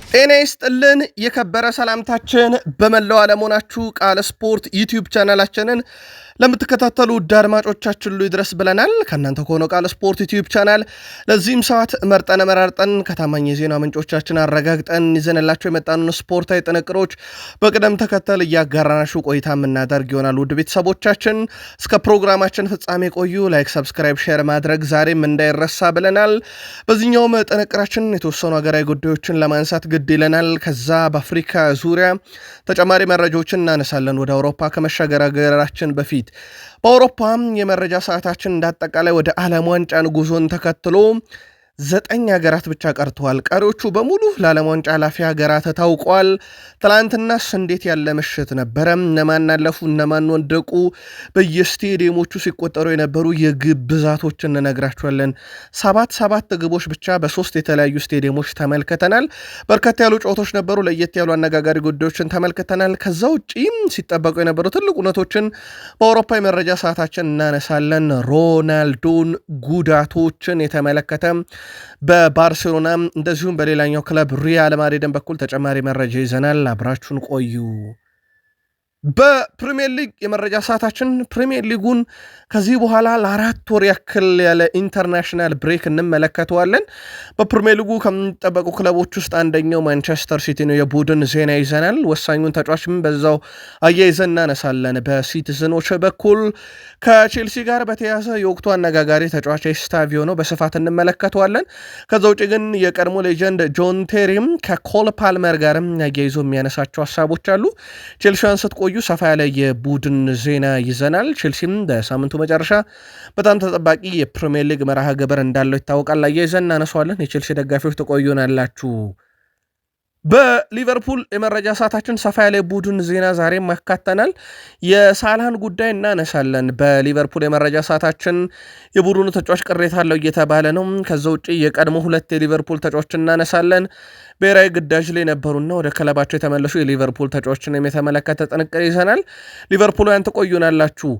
ጤና ይስጥልን የከበረ ሰላምታችን በመላው ዓለም ሆናችሁ ቃል ስፖርት ዩቲዩብ ቻናላችንን ለምትከታተሉ ውድ አድማጮቻችን ሁሉ ይድረስ ብለናል። ከእናንተ ከሆነው ቃል ስፖርት ዩቲዩብ ቻናል ለዚህም ሰዓት መራርጠን ከታማኝ የዜና ምንጮቻችን አረጋግጠን ይዘንላቸው የመጣኑን ስፖርታዊ ጥንቅሮች በቅደም ተከተል እያጋራናችሁ ቆይታ የምናደርግ ይሆናል። ውድ ቤተሰቦቻችን እስከ ፕሮግራማችን ፍጻሜ ቆዩ። ላይክ፣ ሰብስክራይብ፣ ሼር ማድረግ ዛሬም እንዳይረሳ ብለናል። በዚህኛውም ጥንቅራችን የተወሰኑ ሀገራዊ ጉዳዮችን ለማንሳት ግድ ይለናል። ከዛ በአፍሪካ ዙሪያ ተጨማሪ መረጃዎችን እናነሳለን። ወደ አውሮፓ ከመሻገራችን በፊት በአውሮፓም የመረጃ ሰዓታችን እንዳጠቃላይ ወደ ዓለም ዋንጫን ጉዞን ተከትሎ 9 ሀገራት ብቻ ቀርተዋል። ቀሪዎቹ በሙሉ ለዓለም ዋንጫ ኃላፊ ሀገራት ታውቋል። ትላንትናስ እንዴት ያለ ምሽት ነበረ! እነማን አለፉ፣ እነማን ወደቁ፣ በየስቴዲየሞቹ ሲቆጠሩ የነበሩ የግብ ብዛቶችን እንነግራችኋለን። 7 ግቦች ብቻ በ3 የተለያዩ ስቴዲየሞች ተመልክተናል። በርከት ያሉ ጨዋታዎች ነበሩ። ለየት ያሉ አነጋጋሪ ጉዳዮችን ተመልክተናል። ከዛ ውጪ ሲጠበቁ የነበሩ ትልቅ እውነቶችን በአውሮፓ የመረጃ ሰዓታችን እናነሳለን። ሮናልዶን ጉዳቶችን የተመለከተ በባርሴሎና እንደዚሁም በሌላኛው ክለብ ሪያል ማድሪድን በኩል ተጨማሪ መረጃ ይዘናል። አብራችሁን ቆዩ። በፕሪሚየር ሊግ የመረጃ ሰዓታችን ፕሪሚየር ሊጉን ከዚህ በኋላ ለ4 ወር ያክል ያለ ኢንተርናሽናል ብሬክ እንመለከተዋለን። በፕሪሚየር ሊጉ ከሚጠበቁ ክለቦች ውስጥ አንደኛው ማንቸስተር ሲቲ ነው። የቡድን ዜና ይዘናል። ወሳኙን ተጫዋችም በዛው አያይዘን እናነሳለን። በሲቲዝኖች በኩል ከቼልሲ ጋር በተያያዘ የወቅቱ አነጋጋሪ ተጫዋች ኤስታቪዮ ነው፣ በስፋት እንመለከተዋለን። ከዛ ውጭ ግን የቀድሞ ሌጀንድ ጆን ቴሪም ከኮል ፓልመር ጋርም አያይዞ የሚያነሳቸው ሀሳቦች አሉ። ቼልሲያን ስትቆዩ ሰፋ ያለ የቡድን ዜና ይዘናል። ቼልሲም በሳምንቱ መጨረሻ በጣም ተጠባቂ የፕሪሚየር ሊግ መርሃ ግብር እንዳለው ይታወቃል። አያይዘን እናነሳዋለን። የቼልሲ ደጋፊዎች ትቆዩናላችሁ። በሊቨርፑል የመረጃ ሰዓታችን ሰፋ ያለ ቡድን ዜና ዛሬም ያካተናል። የሳላህን ጉዳይ እናነሳለን። በሊቨርፑል የመረጃ ሰዓታችን የቡድኑ ተጫዋች ቅሬታ አለው እየተባለ ነው። ከዛ ውጭ የቀድሞ 2 የሊቨርፑል ተጫዋች እናነሳለን። ብሔራዊ ግዳጅ ላይ ነበሩና ወደ ክለባቸው የተመለሱ የሊቨርፑል ተጫዋችን የተመለከተ ጥንቅር ይዘናል። ሊቨርፑላውያን ትቆዩናላችሁ።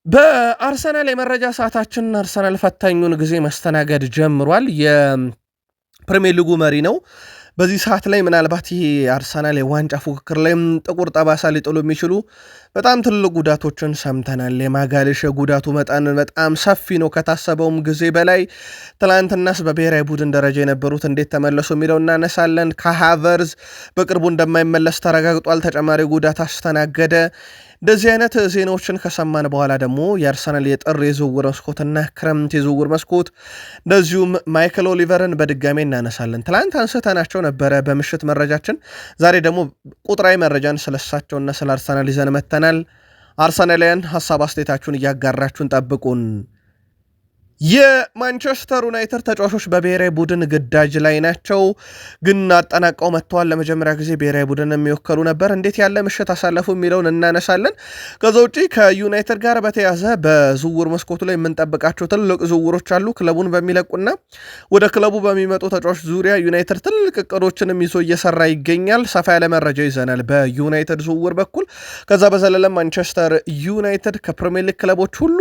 በአርሰናል የመረጃ ሰዓታችን አርሰናል ፈታኙን ጊዜ ማስተናገድ ጀምሯል። የፕሪሚየር ሊጉ መሪ ነው። በዚህ ሰዓት ላይ ምናልባት ይሄ አርሰናል የዋንጫ ፉክክር ላይም ጥቁር ጠባሳ ሊጥሉ የሚችሉ በጣም ትልቅ ጉዳቶችን ሰምተናል። የማጋሌሽ ጉዳቱ መጠን በጣም ሰፊ ነው ከታሰበውም ጊዜ በላይ። ትላንትናስ በብሔራዊ ቡድን ደረጃ የነበሩት እንዴት ተመለሱ የሚለው እናነሳለን። ከሃቨርዝ በቅርቡ እንደማይመለስ ተረጋግጧል። ተጨማሪ ጉዳት አስተናገደ። እንደዚህ አይነት ዜናዎችን ከሰማን በኋላ ደግሞ የአርሰናል የጥር የዝውውር መስኮትና ክረምት የዝውውር መስኮት እንደዚሁም ማይክል ኦሊቨርን በድጋሜ እናነሳለን። ትላንት አንስተናቸው ነበረ በምሽት መረጃችን። ዛሬ ደግሞ ቁጥራዊ መረጃን ስለሳቸውና ስለ አርሰናል ይዘን መተናል። አርሰናላውያን ሀሳብ አስተያየታችሁን እያጋራችሁን ጠብቁን። የማንቸስተር ዩናይትድ ተጫዋቾች በብሔራዊ ቡድን ግዳጅ ላይ ናቸው፣ ግን አጠናቀው መጥተዋል። ለመጀመሪያ ጊዜ ብሔራዊ ቡድን የሚወከሉ ነበር። እንዴት ያለ ምሽት አሳለፉ የሚለውን እናነሳለን። ከዛ ውጪ ከዩናይትድ ጋር በተያዘ በዝውውር መስኮቱ ላይ የምንጠብቃቸው ትልቅ ዝውውሮች አሉ። ክለቡን በሚለቁና ወደ ክለቡ በሚመጡ ተጫዋች ዙሪያ ዩናይትድ ትልቅ እቅዶችንም ይዞ እየሰራ ይገኛል። ሰፋ ያለ መረጃ ይዘናል በዩናይትድ ዝውውር በኩል። ከዛ በዘለለ ማንቸስተር ዩናይትድ ከፕሪሚየር ሊግ ክለቦች ሁሉ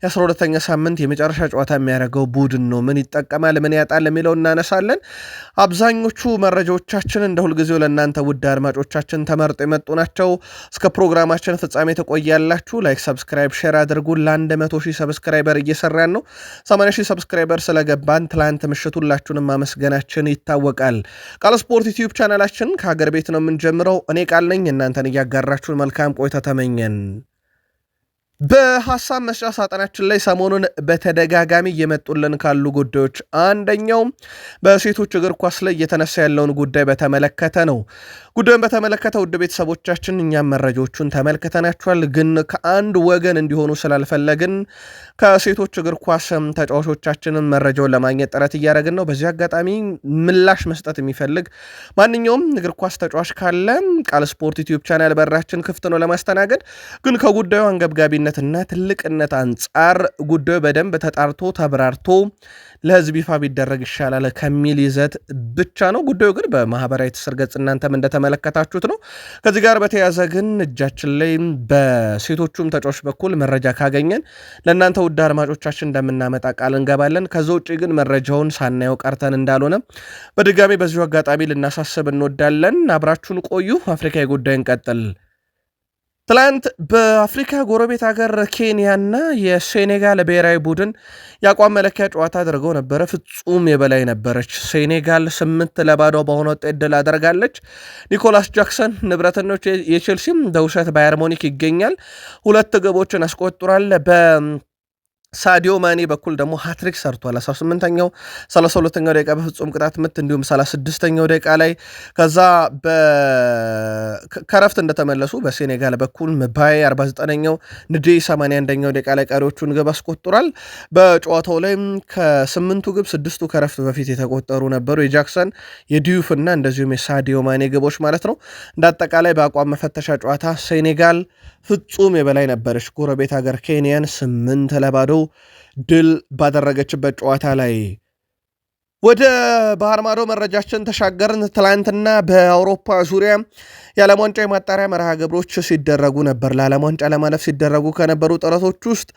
የ12ኛ ሳምንት የመጨረሻ ጨዋታ የሚያደርገው ቡድን ነው። ምን ይጠቀማል፣ ምን ያጣል የሚለው እናነሳለን። አብዛኞቹ መረጃዎቻችን እንደ ሁልጊዜው ለእናንተ ውድ አድማጮቻችን ተመርጦ የመጡ ናቸው። እስከ ፕሮግራማችን ፍጻሜ ተቆያላችሁ። ላይክ፣ ሰብስክራይብ፣ ሼር አድርጉ። ለ100,000 ሰብስክራይበር እየሰራን ነው። 80,000 ሰብስክራይበር ስለገባን ትላንት ምሽት ሁላችሁንም ማመስገናችን ይታወቃል። ቃል ስፖርት ዩቲዩብ ቻናላችን ከሀገር ቤት ነው የምንጀምረው። እኔ ቃል ነኝ። እናንተን እያጋራችሁን መልካም ቆይታ ተመኘን። በሐሳብ መስጫ ሳጥናችን ላይ ሰሞኑን በተደጋጋሚ እየመጡልን ካሉ ጉዳዮች አንደኛው በሴቶች እግር ኳስ ላይ እየተነሳ ያለውን ጉዳይ በተመለከተ ነው። ጉዳዩን በተመለከተ ውድ ቤተሰቦቻችን እኛም መረጃዎቹን ተመልክተናቸዋል፣ ግን ከአንድ ወገን እንዲሆኑ ስላልፈለግን ከሴቶች እግር ኳስ ተጫዋቾቻችንን መረጃውን ለማግኘት ጥረት እያደረግን ነው። በዚህ አጋጣሚ ምላሽ መስጠት የሚፈልግ ማንኛውም እግር ኳስ ተጫዋች ካለ ቃል ስፖርት ዩቲዩብ ቻናል በራችን ክፍት ነው ለማስተናገድ። ግን ከጉዳዩ አንገብጋቢነትና ትልቅነት አንጻር ጉዳዩ በደንብ ተጣርቶ ተብራርቶ ለሕዝብ ይፋ ቢደረግ ይሻላል ከሚል ይዘት ብቻ ነው። ጉዳዩ ግን በማህበራዊ ትስስር ገጽ እናንተም እንደተመለከታችሁት እንደተመለከታችሁት ነው። ከዚህ ጋር በተያያዘ ግን እጃችን ላይ በሴቶቹም ተጫዋች በኩል መረጃ ካገኘን ለእናንተ ውድ አድማጮቻችን እንደምናመጣ ቃል እንገባለን። ከዛ ውጭ ግን መረጃውን ሳናየው ቀርተን እንዳልሆነ በድጋሚ በዚሁ አጋጣሚ ልናሳስብ እንወዳለን። አብራችሁን ቆዩ። አፍሪካዊ ጉዳይ እንቀጥል። ትላንት በአፍሪካ ጎረቤት ሀገር ኬንያና የሴኔጋል ብሔራዊ ቡድን የአቋም መለኪያ ጨዋታ አድርገው ነበረ። ፍጹም የበላይ ነበረች ሴኔጋል 8-0 በሆነ ውጤት ድል አደርጋለች። ኒኮላስ ጃክሰን ንብረተኞች የቼልሲም በውሰት ባየር ሙኒክ ይገኛል። 2 ግቦችን አስቆጥሯል። ሳዲዮ ማኔ በኩል ደግሞ ሃትሪክ ሰርቷል። 18ኛው 32ኛው ደቂቃ በፍጹም ቅጣት ምት እንዲሁም 36ኛው ደቂቃ ላይ ከዛ ከረፍት እንደተመለሱ በሴኔጋል በኩል ምባይ 49ኛው ንዴ 81ኛው ደቂቃ ላይ ቀሪዎቹን ግብ አስቆጥሯል። በጨዋታው ላይም ከ8ቱ ግብ 6ቱ ከረፍት በፊት የተቆጠሩ ነበሩ። የጃክሰን የዲዩፍ እና እንደዚሁም የሳዲዮ ማኔ ግቦች ማለት ነው። እንዳጠቃላይ በአቋም መፈተሻ ጨዋታ ሴኔጋል ፍጹም የበላይ ነበረች። ጎረቤት ሀገር ኬንያን 8-0 ድል ባደረገችበት ጨዋታ ላይ ወደ ባህር ማዶ መረጃችን ተሻገርን። ትላንትና በአውሮፓ ዙሪያ የዓለም ዋንጫ የማጣሪያ መርሃ ግብሮች ሲደረጉ ነበር። ለዓለም ዋንጫ ለማለፍ ሲደረጉ ከነበሩ ጥረቶች ውስጥ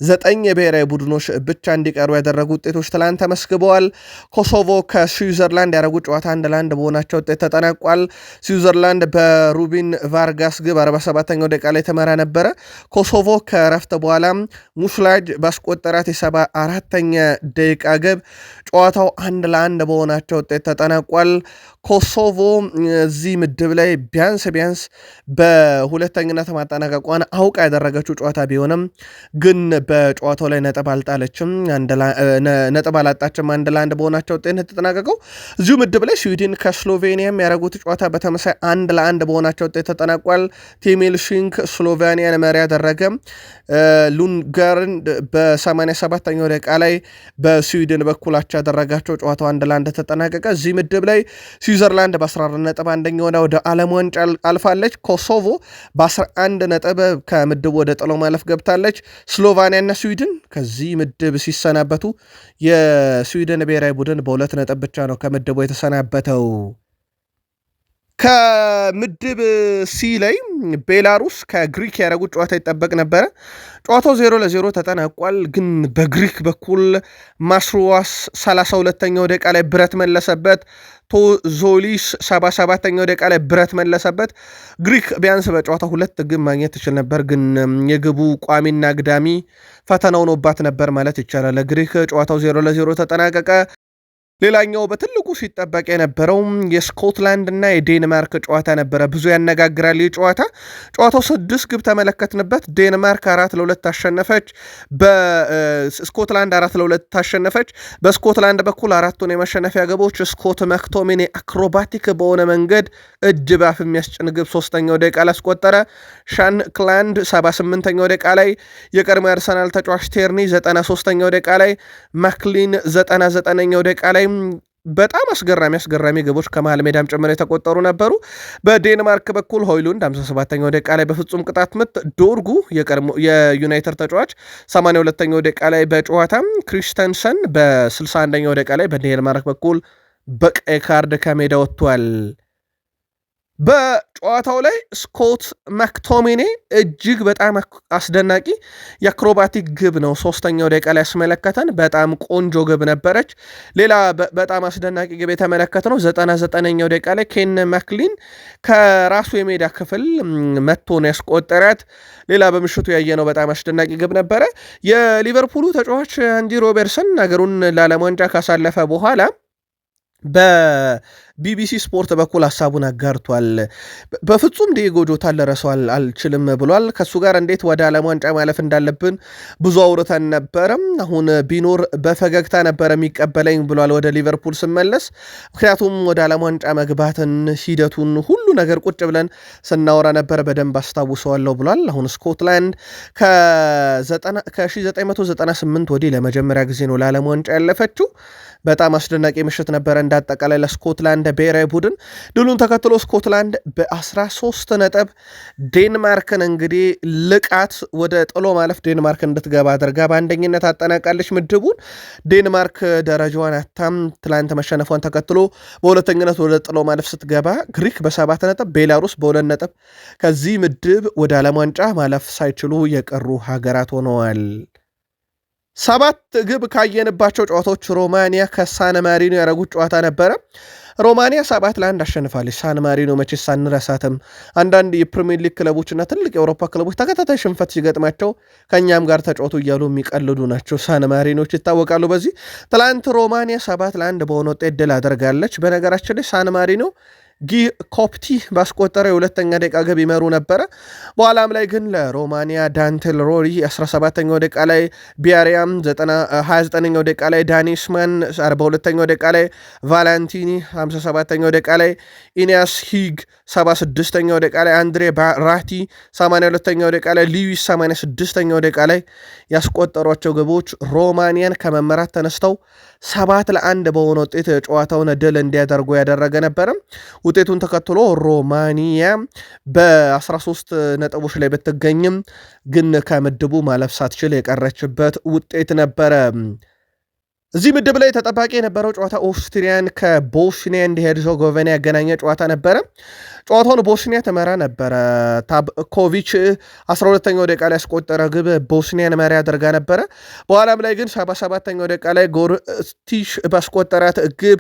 9 የብሔራዊ ቡድኖች ብቻ እንዲቀሩ ያደረጉ ውጤቶች ትላንት ተመስግበዋል። ኮሶቮ ከስዊዘርላንድ ያደረጉት ጨዋታ 1-1 በሆናቸው ውጤት ተጠናቋል። ስዊዘርላንድ በሩቢን ቫርጋስ ግብ 47ኛው ደቂቃ ላይ ተመራ ነበረ። ኮሶቮ ከረፍት በኋላ ሙስላጅ ባስቆጠራት የ74ኛ ደቂቃ ግብ ጨዋታው 1-1 በሆናቸው ውጤት ተጠናቋል። ኮሶቮ እዚህ ምድብ ላይ ቢያንስ በሁለተኝነት ማጠናቀቋን አውቃ ያደረገችው ጨዋታ ቢሆንም ግን በጨዋታው ላይ ነጥብ አልጣለችም፣ ነጥብ አላጣችም። 1-1 በሆናቸው ውጤት ተጠናቀቀው። እዚሁ ምድብ ላይ ስዊድን ከስሎቬኒያም ያደረጉት ጨዋታ በተመሳይ 1-1 በሆናቸው ውጤት ተጠናቋል። ቴሜል ሽንክ ስሎቬኒያን መሪ ያደረገ፣ ሉንጋርን በ87ኛው ደቂቃ ላይ በስዊድን በኩላቸው ያደረጋቸው ጨዋታው 1-1 ተጠናቀቀ። እዚህ ምድብ ላይ ስዊዘርላንድ በ14 ነጥብ አንደኛ ሆና ወደ ዓለም ዋንጫ አልፋለች። ኮሶቮ በ11 ነጥብ ከምድቡ ወደ ጥሎ ማለፍ ገብታለች። ስሎቫኒያና ስዊድን ከዚህ ምድብ ሲሰናበቱ የስዊድን ብሔራዊ ቡድን በ2 ነጥብ ብቻ ነው ከምድቡ የተሰናበተው። ከምድብ ሲ ላይ ቤላሩስ ከግሪክ ያደረጉት ጨዋታ ይጠበቅ ነበረ። ጨዋታው 0-0 ተጠናቋል። ግን በግሪክ በኩል ማስሩዋስ 32ኛው ደቂቃ ላይ ብረት መለሰበት። ቶዞሊስ 77ኛው ደቂቃ ላይ ብረት መለሰበት። ግሪክ ቢያንስ በጨዋታ 2 ግብ ማግኘት ትችል ነበር፣ ግን የግቡ ቋሚና ግዳሚ ፈተና ሆኖባት ነበር ማለት ይቻላል። ለግሪክ ጨዋታው 0-0 ተጠናቀቀ። ሌላኛው በትልቁ ሲጠበቅ የነበረው የስኮትላንድ እና የዴንማርክ ጨዋታ ነበረ። ብዙ ያነጋግራል። ጨዋታው 6 ግብ ተመለከትንበት። ዴንማርክ 4-2 አሸነፈች። በስኮትላንድ 4-2 አሸነፈች። በስኮትላንድ በኩል 4ቱን የመሸነፊያ ግቦች ስኮት መክቶሚኒ አክሮባቲክ በሆነ መንገድ እጅ ባፍ የሚያስጭን ግብ 3ኛው ደቂቃ ላይ አስቆጠረ። ሻን ክላንድ 78ኛው ደቂቃ ላይ፣ የቀድሞ የአርሰናል ተጫዋች ቴርኒ 93ኛው ደቂቃ ላይ፣ ማክሊን 99ኛው ደቂቃ ላይ በጣም አስገራሚ ግቦች ከመሃል ሜዳም ጭምር የተቆጠሩ ነበሩ። በዴንማርክ በኩል ሆይሉንድ 57ኛው ደቂቃ ላይ በፍጹም ቅጣት ምት፣ ዶርጉ የዩናይትድ ተጫዋች 82ኛው ደቂቃ ላይ በጨዋታ ክሪስተንሰን በ61ኛው ደቂቃ ላይ በዴንማርክ በኩል በቀይ ካርድ ከሜዳ ወጥቷል። በጨዋታው ላይ ስኮት ማክቶሚኔ እጅግ በጣም አስደናቂ የአክሮባቲክ ግብ ነው 3ኛው ደቂቃ ላይ ያስመለከተን። በጣም ቆንጆ ግብ ነበረች። ሌላ በጣም አስደናቂ ግብ የተመለከትነው 99ኛው ደቂቃ ላይ ኬን ማክሊን ከራሱ የሜዳ ክፍል መጥቶ ነው ያስቆጠራት። ሌላ በምሽቱ ያየነው በጣም አስደናቂ ግብ ነበረ። የሊቨርፑሉ ተጫዋች አንዲ ሮበርትሰን ነገሩን ለዓለም ዋንጫ ካሳለፈ በኋላ በቢቢሲ ስፖርት በኩል ሀሳቡን አጋርቷል። በፍጹም ዲዬጎ ጆታን ልረሳው አልችልም ብሏል። ከሱ ጋር እንዴት ወደ ዓለም ዋንጫ ማለፍ እንዳለብን ብዙ አውርተን ነበረም። አሁን ቢኖር በፈገግታ ነበረ የሚቀበለኝ ብሏል ወደ ሊቨርፑል ስመለስ። ምክንያቱም ወደ ዓለም ዋንጫ መግባትን ሂደቱን ሁሉ ነገር ቁጭ ብለን ስናወራ ነበር፣ በደንብ አስታውሰዋለሁ ብሏል። አሁን ስኮትላንድ ከ1998 ወዲህ ለመጀመሪያ ጊዜ ነው ለዓለም ዋንጫ ያለፈችው። በጣም አስደናቂ ምሽት ነበረ እንዳጠቃላይ ለስኮትላንድ ብሔራዊ ቡድን ድሉን ተከትሎ ስኮትላንድ በ13 ነጥብ ዴንማርክን እንግዲህ ልቃት ወደ ጥሎ ማለፍ ዴንማርክ እንድትገባ አድርጋ በአንደኝነት አጠናቃለች ምድቡን። ዴንማርክ ደረጃዋን አታም ትላንት መሸነፏን ተከትሎ በሁለተኝነት ወደ ጥሎ ማለፍ ስትገባ ግሪክ በ7 ነጥብ፣ ቤላሩስ በ2 ነጥብ ከዚህ ምድብ ወደ ዓለም ዋንጫ ማለፍ ሳይችሉ የቀሩ ሀገራት ሆነዋል። 7 ግብ ካየንባቸው ጨዋታዎች ሮማኒያ ከሳን ማሪኖ ያደረጉት ጨዋታ ነበረ። ሮማኒያ 7-1 አሸንፋለች። ሳን ማሪኖ መቼስ ሳንረሳትም አንዳንድ የፕሪሚየር ሊግ ክለቦችና ትልቅ የአውሮፓ ክለቦች ተከታታይ ሽንፈት ሲገጥማቸው ከእኛም ጋር ተጫወቱ እያሉ የሚቀልዱ ናቸው። ሳን ማሪኖች ይታወቃሉ በዚህ። ትላንት ሮማኒያ 7-1 በሆነ ውጤት ድል አደርጋለች። በነገራችን ላይ ሳን ማሪኖ ኮፕቲ ባስቆጠረ የሁለተኛ ደቂቃ ግብ ይመሩ ነበረ። በኋላም ላይ ግን ለሮማኒያ ዳንቴል ሮሪ 17ኛው ደቂቃ ላይ፣ ቢያሪያም 29ኛው ደቂቃ ላይ፣ ዳኒስማን 42ኛው ደቂቃ ላይ፣ ቫላንቲኒ 57ኛው ደቂቃ ላይ፣ ኢኒያስ ሂግ 76ኛው ደቂቃ ላይ፣ አንድሬ ራቲ 82ኛው ደቂቃ ላይ፣ ሊዊስ 86ኛው ደቂቃ ላይ ያስቆጠሯቸው ግቦች ሮማኒያን ከመመራት ተነስተው 7-1 በሆነ ውጤት ጨዋታውን ድል እንዲያደርጉ ያደረገ ነበረ። ውጤቱን ተከትሎ ሮማኒያ በ13 ነጥቦች ላይ ብትገኝም ግን ከምድቡ ማለፍ ሳትችል የቀረችበት ውጤት ነበረ። እዚህ ምድብ ላይ ተጠባቂ የነበረው ጨዋታ ኦስትሪያን ከቦስኒያ ኤንድ ሄርዞጎቪና ያገናኘ ጨዋታ ነበረ። ጨዋታውን ቦስኒያ ተመራ ነበረ። ታብኮቪች 12ኛው ደቂቃ ላይ ያስቆጠረ ግብ ቦስኒያን መሪ አድርጋ ነበረ። በኋላም ላይ ግን 77ኛው ደቂቃ ላይ ጎርቲሽ ባስቆጠራት ግብ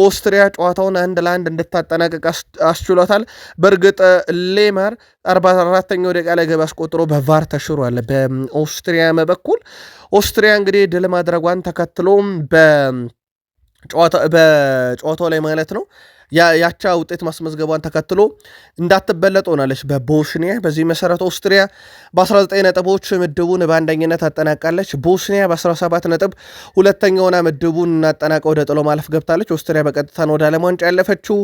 ኦስትሪያ ጨዋታውን 1-1 እንድታጠናቀቅ አስችሏታል። በእርግጥ ሌማር 44ኛው ደቂቃ ላይ ግብ አስቆጥሮ በቫር ተሽሯል። በኦስትሪያ በኩል ኦስትሪያ እንግዲህ ድል ማድረጓን ተከትሎም በጨዋታው ላይ ማለት ነው ያቻ ውጤት ማስመዝገቧን ተከትሎ እንዳትበለጥ ሆናለች በቦስኒያ። በዚህ መሰረት ኦስትሪያ በ19 ነጥቦች ምድቡን በአንደኝነት አጠናቃለች። ቦስኒያ በ17 ነጥብ ሁለተኛ ሆና ምድቡን እናጠናቀ ወደ ጥሎ ማለፍ ገብታለች። ኦስትሪያ በቀጥታ ወደ ዓለም ዋንጫ ያለፈችው።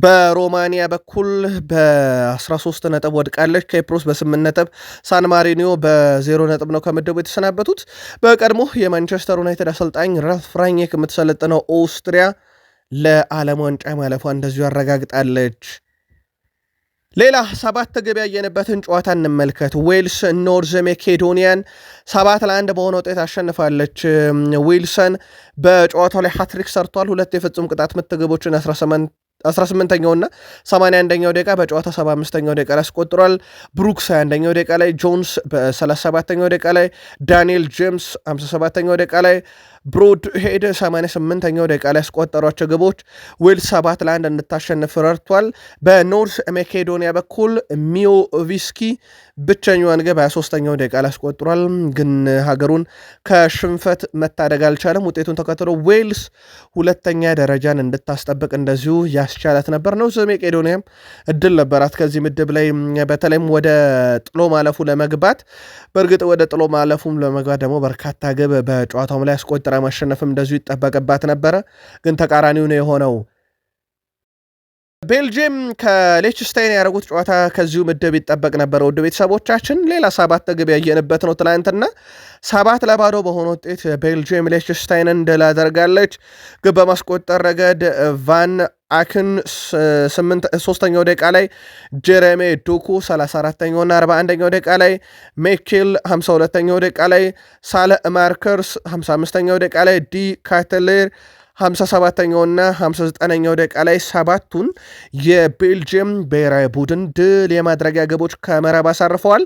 በሮማኒያ በኩል በ13 ነጥብ ወድቃለች። ኬፕሮስ በ8 ነጥብ፣ ሳን ማሪኒዮ በ0 ነጥብ ነው ከምድቡ የተሰናበቱት። በቀድሞ የማንቸስተር ዩናይትድ አሰልጣኝ ራልፍ ራኒክ የምትሰለጥነው ኦስትሪያ ለዓለም ዋንጫ ማለፏ እንደዚሁ ያረጋግጣለች። ሌላ 7 ግብ ያየንበትን ጨዋታ እንመልከት። ዌልስ ኖርዝ ሜኬዶኒያን 7-1 በሆነ ውጤት አሸንፋለች። ዊልሰን በጨዋታው ላይ ሃትሪክ ሰርቷል። 2 የፍጹም ቅጣት ምት ግቦችን 18ኛውና 81ኛው ደቂቃ በጨዋታ 75ኛው ደቂቃ ላይ አስቆጥሯል። ብሩክስ 21ኛው ደቂቃ ላይ፣ ጆንስ በ37ኛው ደቂቃ ላይ፣ ዳንኤል ጄምስ 57ኛው ደቂቃ ላይ፣ ብሮድ ሄድ 88ኛው ደቂቃ ላይ ያስቆጠሯቸው ግቦች ዌልስ 7-1 እንድታሸንፍ ረድቷል። በኖርዝ ሜኬዶኒያ በኩል ሚዮቪስኪ ብቸኛዋን ግብ 23ኛው ደቂቃ ላይ ያስቆጥሯል። ግን ሀገሩን ከሽንፈት መታደግ አልቻለም። ውጤቱን ተከትሎ ዌልስ ሁለተኛ ደረጃን እንድታስጠብቅ እንደዚሁ ያስቻላት ነበር። ኖርዝ ሜቄዶኒያም እድል ነበራት ከዚህ ምድብ ላይ በተለይም ወደ ጥሎ ማለፉ ለመግባት። በእርግጥ ወደ ጥሎ ማለፉም ለመግባት ደግሞ በርካታ ግብ በጨዋታውም ላይ አስቆጥራ ማሸነፍም እንደዚሁ ይጠበቅባት ነበረ። ግን ተቃራኒው ነው የሆነው። ቤልጅየም ከሌችስታይን ያደረጉት ጨዋታ ከዚሁ ምድብ ይጠበቅ ነበረ። ውድ ቤተሰቦቻችን ሌላ 7 ግብ ያየንበት ነው። ትናንትና 7-0 በሆነ ውጤት ቤልጅየም ሌችስታይንን ድል አደርጋለች። ግብ በማስቆጠር ረገድ ቫን አክን 3ኛው ደቂቃ ላይ፣ ጀሬሜ ዶኩ 34ኛውና 41ኛው ደቂቃ ላይ፣ ሜኬል 52ኛው ደቂቃ ላይ፣ ሳለ ማርከርስ 55ኛው ደቂቃ ላይ፣ ዲ ካተሌር 57ኛውና 59ኛው ደቂቃ ላይ 7ቱን የቤልጅየም ብሔራዊ ቡድን ድል የማድረጊያ ግቦች ከመረብ አሳርፈዋል።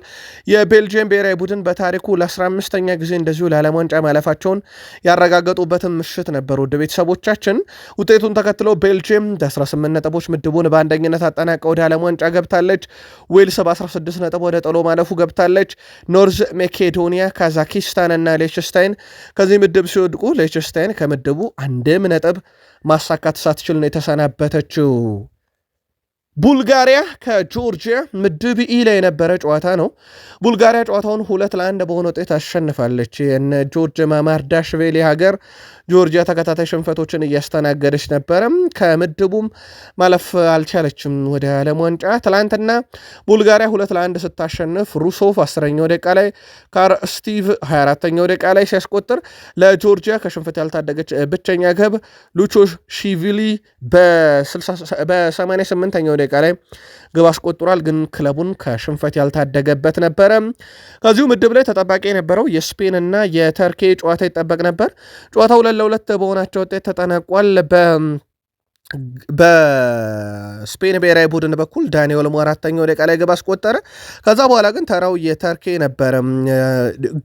የቤልጅየም ብሔራዊ ቡድን በታሪኩ ለ15ኛ ጊዜ እንደዚሁ ለዓለም ዋንጫ ማለፋቸውን ያረጋገጡበትን ምሽት ነበር። ውድ ቤተሰቦቻችን ውጤቱን ተከትሎ ቤልጅየም በ18 ነጥቦች ምድቡን በአንደኝነት አጠናቀ ወደ ዓለም ዋንጫ ገብታለች። ዌልስ በ16 ነጥብ ወደ ጥሎ ማለፉ ገብታለች። ኖርዝ ሜኬዶኒያ፣ ካዛኪስታን እና ሌችስታይን ከዚህ ምድብ ሲወድቁ ሌችስታይን ከምድቡ አንድም ነጥብ ማሳካት ሳትችል ነው የተሰናበተችው። ቡልጋሪያ ከጆርጂያ ምድብ ኢ ላይ የነበረ ጨዋታ ነው። ቡልጋሪያ ጨዋታውን 2-1 በሆነ ውጤት አሸንፋለች። የነ ጆርጅ ማማርዳሽቬሊ ሀገር ጆርጂያ ተከታታይ ሽንፈቶችን እያስተናገደች ነበረ። ከምድቡም ማለፍ አልቻለችም ወደ ዓለም ዋንጫ። ትላንትና ቡልጋሪያ 2-1 ስታሸንፍ ሩሶቭ 10ኛው ደቂቃ ላይ ካርስቲቭ 24ኛው ደቂቃ ላይ ሲያስቆጥር ለጆርጂያ ከሽንፈት ያልታደገች ብቸኛ ግብ ሉቾ ሺቪሊ በ88ኛው ደቂቃ ላይ ግብ አስቆጥሯል። ግን ክለቡን ከሽንፈት ያልታደገበት ነበረ። ከዚሁ ምድብ ላይ ተጠባቂ የነበረው የስፔን እና የተርኬ ጨዋታ ይጠበቅ ነበር። ጨዋታው 2-2 በሆናቸው ውጤት ተጠናቋል። በስፔን ብሔራዊ ቡድን በኩል ዳኒ ኦልሞ 4ኛው ደቂቃ ላይ ግብ አስቆጠረ። ከዛ በኋላ ግን ተራው የተርኬ ነበረ።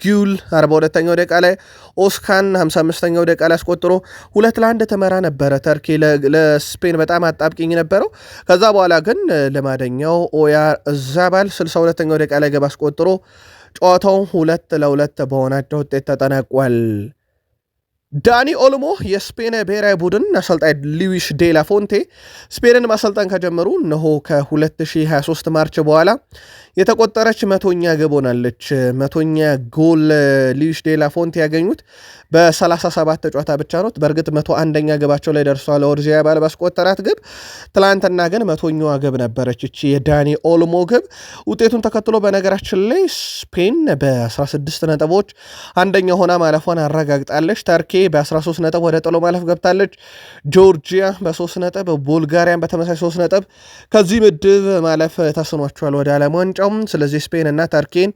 ጊዩል 42ኛው ደቂቃ ላይ፣ ኦስካን 55ኛው ደቂቃ ላይ አስቆጥሮ 2-1 ተመራ ነበረ። ተርኬ ለስፔን በጣም አጣብቂኝ ነበረው። ከዛ በኋላ ግን ለማደኛው ኦያር ዛባል 62ኛው ደቂቃ ላይ ግብ አስቆጥሮ ጨዋታው 2-2 በሆናቸው ውጤት ተጠናቋል። ዳኒ ኦልሞ የስፔን ብሔራዊ ቡድን አሰልጣኝ ሉዊስ ዴላ ፎንቴ ስፔንን ማሰልጠን ከጀመሩ እነሆ ከ2023 ማርች በኋላ የተቆጠረች 100ኛ ግብ ሆናለች። 100ኛ ጎል ሉዊስ ዴላ ፎንቴ ያገኙት በ37 ጨዋታ ብቻ ነው። በእርግጥ 101ኛ ግባቸው ላይ ደርሷል። ኦርዚያባል ባስቆጠራት ግብ። ትላንትና ግን 100ኛዋ ግብ ነበረች እቺ የዳኒ ኦልሞ ግብ። ውጤቱን ተከትሎ በነገራችን ላይ ስፔን በ16 ነጥቦች አንደኛ ሆና ማለፏን አረጋግጣለች። ተርኬ በ13 ነጥብ ወደ ጥሎ ማለፍ ገብታለች። ጆርጂያ በ3 ነጥብ፣ ቡልጋሪያን በተመሳሳይ 3 ነጥብ ከዚህ ምድብ ማለፍ ተስኗቸዋል ወደ ዓለም ዋንጫው። ስለዚህ ስፔን እና ተርኬን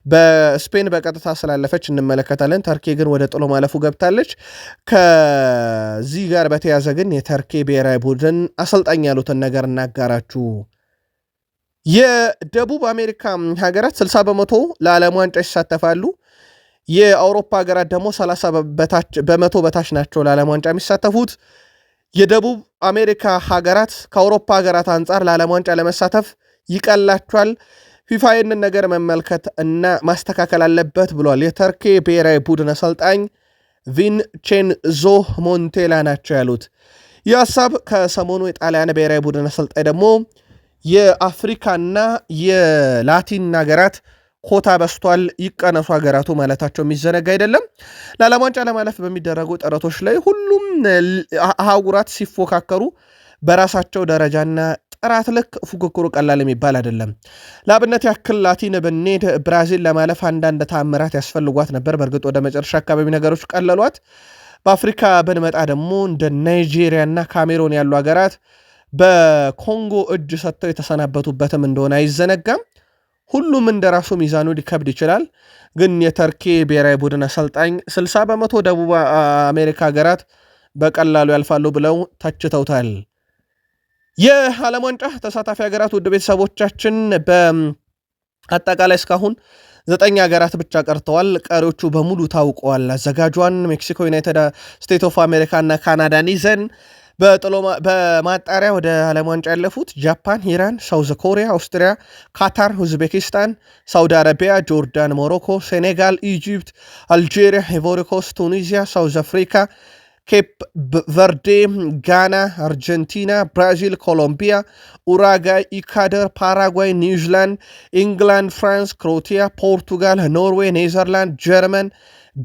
በስፔን በቀጥታ ስላለፈች እንመለከታለን። ተርኬ ግን ወደ ጥሎ ማለፉ ገብታለች። ከዚህ ጋር በተያዘ ግን የተርኬ ብሔራዊ ቡድን አሰልጣኝ ያሉትን ነገር እናጋራችሁ። የደቡብ አሜሪካ ሀገራት 60 በመቶ ለዓለም ዋንጫ ይሳተፋሉ። የአውሮፓ ሀገራት ደግሞ 30 በመቶ በታች ናቸው ለዓለም ዋንጫ የሚሳተፉት። የደቡብ አሜሪካ ሀገራት ከአውሮፓ ሀገራት አንጻር ለዓለም ዋንጫ ለመሳተፍ ይቀላቸዋል። ፊፋ ይህንን ነገር መመልከት እና ማስተካከል አለበት ብሏል የተርኬ ብሔራዊ ቡድን አሰልጣኝ ቪንቼንዞ ሞንቴላ ናቸው ያሉት። ይህ ሀሳብ ከሰሞኑ የጣሊያን ብሔራዊ ቡድን አሰልጣኝ ደግሞ የአፍሪካና የላቲን ሀገራት ኮታ በስቷል፣ ይቀነሱ ሀገራቱ ማለታቸው የሚዘነጋ አይደለም። ለዓለም ዋንጫ ለማለፍ በሚደረጉ ጥረቶች ላይ ሁሉም አህጉራት ሲፎካከሩ በራሳቸው ደረጃና ጥራት ልክ ፉክክሩ ቀላል የሚባል አይደለም። ለአብነት ያክል ላቲን ብንሄድ ብራዚል ለማለፍ አንዳንድ ታምራት ያስፈልጓት ነበር። በእርግጥ ወደ መጨረሻ አካባቢ ነገሮች ቀለሏት። በአፍሪካ ብንመጣ ደግሞ እንደ ናይጄሪያ እና ካሜሮን ያሉ ሀገራት በኮንጎ እጅ ሰጥተው የተሰናበቱበትም እንደሆነ አይዘነጋም። ሁሉም እንደራሱ ሚዛኑ ሊከብድ ይችላል። ግን የተርኬ ብሔራዊ ቡድን አሰልጣኝ 60 በመቶ ደቡብ አሜሪካ ሀገራት በቀላሉ ያልፋሉ ብለው ተችተውታል። የዓለም ዋንጫ ተሳታፊ ሀገራት ውድ ቤተሰቦቻችን በአጠቃላይ እስካሁን 9 ሀገራት ብቻ ቀርተዋል። ቀሪዎቹ በሙሉ ታውቀዋል። አዘጋጇን ሜክሲኮ፣ ዩናይትድ ስቴትስ ኦፍ አሜሪካ እና ካናዳን ይዘን በማጣሪያ ወደ ዓለም ዋንጫ ያለፉት ጃፓን፣ ኢራን፣ ሳውዝ ኮሪያ፣ አውስትሪያ፣ ካታር፣ ኡዝቤኪስታን፣ ሳውዲ አረቢያ፣ ጆርዳን፣ ሞሮኮ፣ ሴኔጋል፣ ኢጂፕት፣ አልጄሪያ፣ አይቮሪኮስት፣ ቱኒዚያ፣ ሳውዝ አፍሪካ፣ ኬፕ ቨርዴ፣ ጋና፣ አርጀንቲና፣ ብራዚል፣ ኮሎምቢያ፣ ኡራጋይ፣ ኢኳዶር፣ ፓራጓይ፣ ኒውዚላንድ፣ ኢንግላንድ፣ ፍራንስ፣ ክሮቲያ፣ ፖርቱጋል፣ ኖርዌይ፣ ኔዘርላንድ፣ ጀርመን፣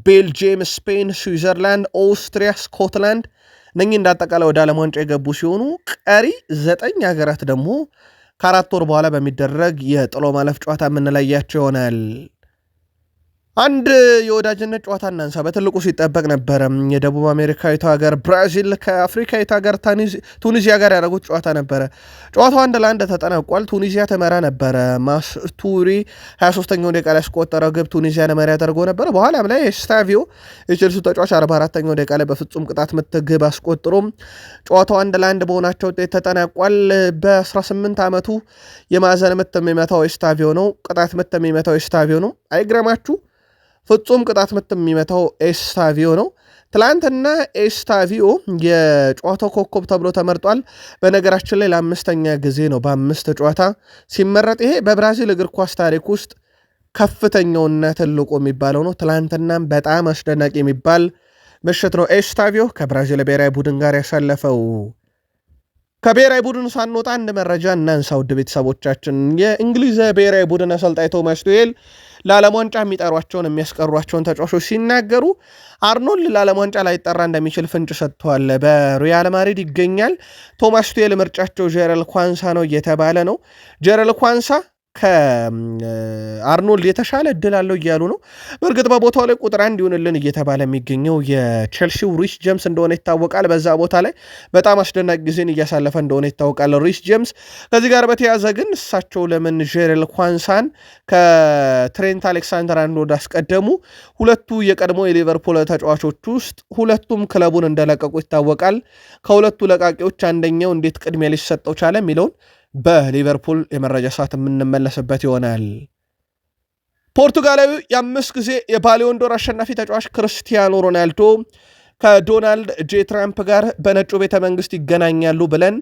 ቤልጅየም፣ ስፔን፣ ስዊዘርላንድ፣ ኦስትሪያ፣ ስኮትላንድ እነኚህ እንዳጠቃላይ ወደ ዓለም ዋንጫ የገቡ ሲሆኑ ቀሪ 9 ሀገራት ደግሞ ከ4 ወር በኋላ በሚደረግ የጥሎ ማለፍ ጨዋታ የምንለያቸው ይሆናል። አንድ የወዳጅነት ጨዋታ እናንሳ። በትልቁ ሲጠበቅ ነበረ። የደቡብ አሜሪካዊቷ ሀገር ብራዚል ከአፍሪካዊቷ ሀገር ቱኒዚያ ጋር ያደረጉት ጨዋታ ነበረ። ጨዋታው 1-1 ተጠናቋል። ቱኒዚያ ተመራ ነበረ። ማስቱሪ 23ኛው ደቂቃ ላይ ያስቆጠረው ግብ ቱኒዚያ ለመሪ ያደርጎ ነበረ። በኋላም ላይ ስታቪዮ የቼልሲ ተጫዋች 44ኛው ደቂቃ ላይ በፍጹም ቅጣት ምት ግብ አስቆጥሮ ጨዋታው 1-1 በሆናቸው ውጤት ተጠናቋል። በ18 ዓመቱ የማዕዘን ምት የሚመታው ስታቪዮ ነው። ቅጣት ምት የሚመታው ስታቪዮ ነው። አይግረማችሁ፣ ፍጹም ቅጣት ምት የሚመታው ኤስታቪዮ ነው። ትላንትና ኤስታቪዮ የጨዋታው ኮከብ ተብሎ ተመርጧል። በነገራችን ላይ ለ5ኛ ጊዜ ነው በ5 ጨዋታ ሲመረጥ። ይሄ በብራዚል እግር ኳስ ታሪክ ውስጥ ከፍተኛውና ትልቁ የሚባለው ነው። ትላንትናም በጣም አስደናቂ የሚባል ምሽት ነው ኤስታቪዮ ከብራዚል ብሔራዊ ቡድን ጋር ያሳለፈው። ከብሔራዊ ቡድን ሳንወጣ አንድ መረጃ እናንሳ ውድ ቤተሰቦቻችን። የእንግሊዝ ብሔራዊ ቡድን አሰልጣኝ ቶማስ ቱሄል ለዓለም ዋንጫ የሚጠሯቸውን የሚያስቀሯቸውን ተጫዋቾች ሲናገሩ አርኖልድ ለዓለም ዋንጫ ላይጠራ እንደሚችል ፍንጭ ሰጥተዋል። በሪያል ማድሪድ ይገኛል። ቶማስ ቱሄል ምርጫቸው ጀረል ኳንሳ ነው እየተባለ ነው። ጀረል ኳንሳ ከአርኖልድ የተሻለ እድል አለው እያሉ ነው። በእርግጥ በቦታው ላይ ቁጥር 1 ይሆንልን እየተባለ የሚገኘው የቼልሲው ሪስ ጄምስ እንደሆነ ይታወቃል። በዛ ቦታ ላይ በጣም አስደናቂ ጊዜን እያሳለፈ እንደሆነ ይታወቃል ሪስ ጄምስ። ከዚህ ጋር በተያያዘ ግን እሳቸው ለምን ጀረል ኳንሳን ከትሬንት አሌክሳንደር አርኖልድ አስቀደሙ? ሁለቱ የቀድሞ የሊቨርፑል ተጫዋቾች ውስጥ ሁለቱም ክለቡን እንደለቀቁ ይታወቃል። ከሁለቱ ለቃቂዎች አንደኛው እንዴት ቅድሚያ ሊሰጠው ቻለ የሚለውን በሊቨርፑል የመረጃ ሰዓት የምንመለስበት ይሆናል። ፖርቱጋላዊ የ5 ጊዜ የባሊዮን ዶር አሸናፊ ተጫዋች ክርስቲያኖ ሮናልዶ ከዶናልድ ጄ ትራምፕ ጋር በነጩ ቤተ መንግስት ይገናኛሉ ብለን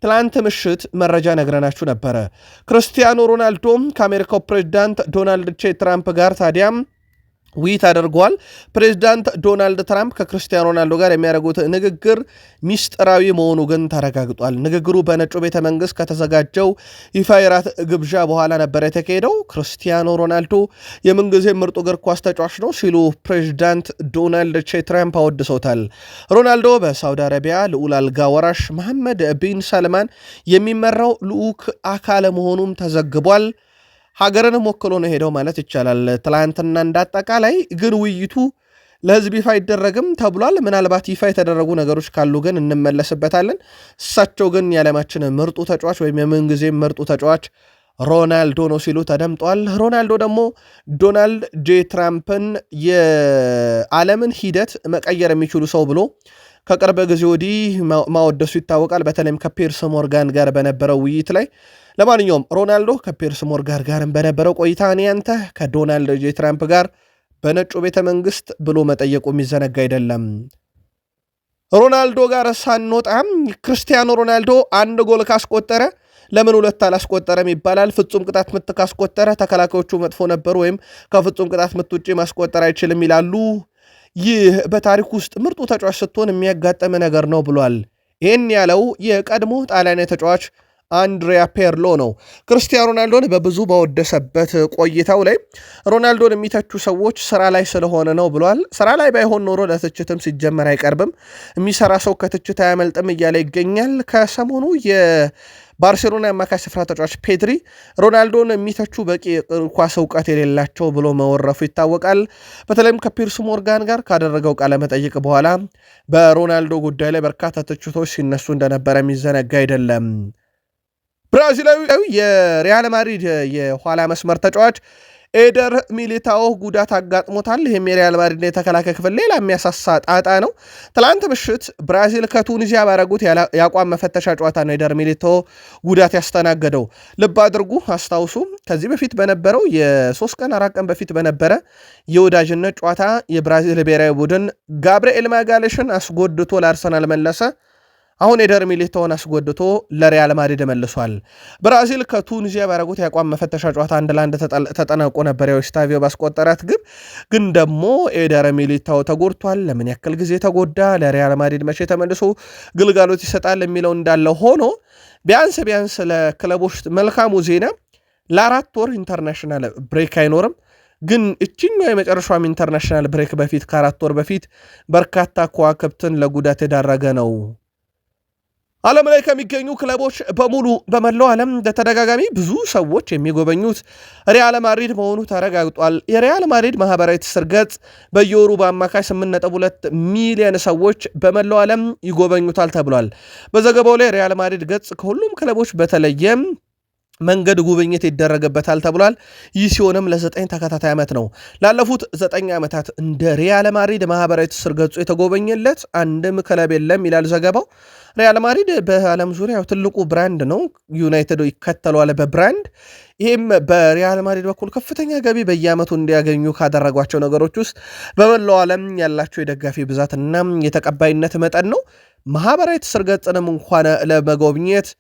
ትላንት ምሽት መረጃ ነግረናችሁ ነበረ። ክርስቲያኖ ሮናልዶ ከአሜሪካው ፕሬዚዳንት ዶናልድ ጄ ትራምፕ ጋር ታዲያም ውይይት አድርገዋል። ፕሬዚዳንት ዶናልድ ትራምፕ ከክርስቲያኖ ሮናልዶ ጋር የሚያደርጉት ንግግር ሚስጥራዊ መሆኑ ግን ተረጋግጧል። ንግግሩ በነጩ ቤተ መንግስት ከተዘጋጀው ይፋ የራት ግብዣ በኋላ ነበር የተካሄደው። ክርስቲያኖ ሮናልዶ የምንጊዜ ምርጡ እግር ኳስ ተጫዋች ነው ሲሉ ፕሬዚዳንት ዶናልድ ጄ ትራምፕ አወድሰውታል። ሮናልዶ በሳውዲ አረቢያ ልዑል አልጋ ወራሽ መሐመድ ቢን ሰልማን የሚመራው ልዑክ አካል መሆኑም ተዘግቧል። ሀገርንም ወክሎ ነው ሄደው ማለት ይቻላል። ትላንትና እንዳጠቃላይ ግን ውይይቱ ለህዝብ ይፋ አይደረግም ተብሏል። ምናልባት ይፋ የተደረጉ ነገሮች ካሉ ግን እንመለስበታለን። እሳቸው ግን የዓለማችን ምርጡ ተጫዋች ወይም የምንጊዜ ምርጡ ተጫዋች ሮናልዶ ነው ሲሉ ተደምጧል። ሮናልዶ ደግሞ ዶናልድ ጄ ትራምፕን የዓለምን ሂደት መቀየር የሚችሉ ሰው ብሎ ከቅርብ ጊዜ ወዲህ ማወደሱ ይታወቃል። በተለይም ከፒርስ ሞርጋን ጋር በነበረው ውይይት ላይ ለማንኛውም ሮናልዶ ከፒርስ ሞርጋን ጋር በነበረው ቆይታ እኔ አንተ ከዶናልድ ጄ ትራምፕ ጋር በነጩ ቤተ መንግስት ብሎ መጠየቁ የሚዘነጋ አይደለም። ሮናልዶ ጋር ሳንወጣም ክርስቲያኖ ሮናልዶ አንድ ጎል ካስቆጠረ ለምን ሁለት አላስቆጠረም ይባላል። ፍጹም ቅጣት ምት ካስቆጠረ ተከላካዮቹ መጥፎ ነበሩ ወይም ከፍጹም ቅጣት ምት ውጭ ማስቆጠር አይችልም ይላሉ። ይህ በታሪክ ውስጥ ምርጡ ተጫዋች ስትሆን የሚያጋጥም ነገር ነው ብሏል። ይህን ያለው የቀድሞ ጣሊያናዊ ተጫዋች አንድሪያ ፔርሎ ነው። ክርስቲያኖ ሮናልዶን በብዙ ባወደሰበት ቆይታው ላይ ሮናልዶን የሚተቹ ሰዎች ስራ ላይ ስለሆነ ነው ብሏል። ስራ ላይ ባይሆን ኖሮ ለትችትም ሲጀመር አይቀርብም፣ የሚሰራ ሰው ከትችት አያመልጥም እያለ ይገኛል። ከሰሞኑ የባርሴሎና የአማካይ ስፍራ ተጫዋች ፔድሪ ሮናልዶን የሚተቹ በቂ ኳስ እውቀት የሌላቸው ብሎ መወረፉ ይታወቃል። በተለይም ከፒርስ ሞርጋን ጋር ካደረገው ቃለ መጠይቅ በኋላ በሮናልዶ ጉዳይ ላይ በርካታ ትችቶች ሲነሱ እንደነበረ የሚዘነጋ አይደለም። ብራዚላዊ የሪያል ማድሪድ የኋላ መስመር ተጫዋች ኤደር ሚሊታኦ ጉዳት አጋጥሞታል። ይህም የሪያል ማድሪድ የተከላካይ ክፍል ሌላ የሚያሳሳ ጣጣ ነው። ትላንት ምሽት ብራዚል ከቱኒዚያ ባረጉት የአቋም መፈተሻ ጨዋታ ነው ኤደር ሚሊታኦ ጉዳት ያስተናገደው። ልብ አድርጉ፣ አስታውሱ። ከዚህ በፊት በነበረው የ3 ቀን 4 ቀን በፊት በነበረ የወዳጅነት ጨዋታ የብራዚል ብሔራዊ ቡድን ጋብርኤል ማጋሌሽን አስጎድቶ ለአርሰናል መለሰ። አሁን ኤደር ሚሊታኦን አስጎድቶ ለሪያል ማድሪድ መልሷል። ብራዚል ከቱኒዚያ ባረጉት የአቋም መፈተሻ ጨዋታ 1-1 ተጠናቆ ነበር። ኦክታቪዮ ባስቆጠራት ግብ ግን ደግሞ ኤደር ሚሊታኦ ተጎድቷል። ለምን ያክል ጊዜ ተጎዳ፣ ለሪያል ማድሪድ መቼ ተመልሶ ግልጋሎት ይሰጣል የሚለው እንዳለ ሆኖ ቢያንስ ለክለቦች መልካሙ ዜና ለ4 ወር ኢንተርናሽናል ብሬክ አይኖርም። ግን እችኛው የመጨረሻም ኢንተርናሽናል ብሬክ በፊት ከ4 ወር በፊት በርካታ ከዋክብትን ለጉዳት የዳረገ ነው። ዓለም ላይ ከሚገኙ ክለቦች በሙሉ በመላው ዓለም በተደጋጋሚ ብዙ ሰዎች የሚጎበኙት ሪያል ማድሪድ መሆኑ ተረጋግጧል። የሪያል ማድሪድ ማህበራዊ ትስስር ገጽ በየወሩ በአማካይ 8.2 ሚሊዮን ሰዎች በመላው ዓለም ይጎበኙታል ተብሏል። በዘገባው ላይ ሪያል ማድሪድ ገጽ ከሁሉም ክለቦች በተለየ መንገድ ጉብኝት ይደረግበታል ተብሏል። ይህ ሲሆንም ለ9 ተከታታይ ዓመት ነው። ላለፉት 9 ዓመታት እንደ ሪያል ማድሪድ ማህበራዊ ትስስር ገጹ የተጎበኘለት አንድም ክለብ የለም ይላል ዘገባው። ሪያል ማድሪድ በዓለም ዙሪያ ትልቁ ብራንድ ነው። ዩናይትድ ይከተለዋል በብራንድ። ይህም በሪያል ማድሪድ በኩል ከፍተኛ ገቢ በየዓመቱ እንዲያገኙ ካደረጓቸው ነገሮች ውስጥ በመላው ዓለም ያላቸው የደጋፊ ብዛትና የተቀባይነት መጠን ነው። ማህበራዊ ትስስር ገጽንም እንኳን ለመጎብኘት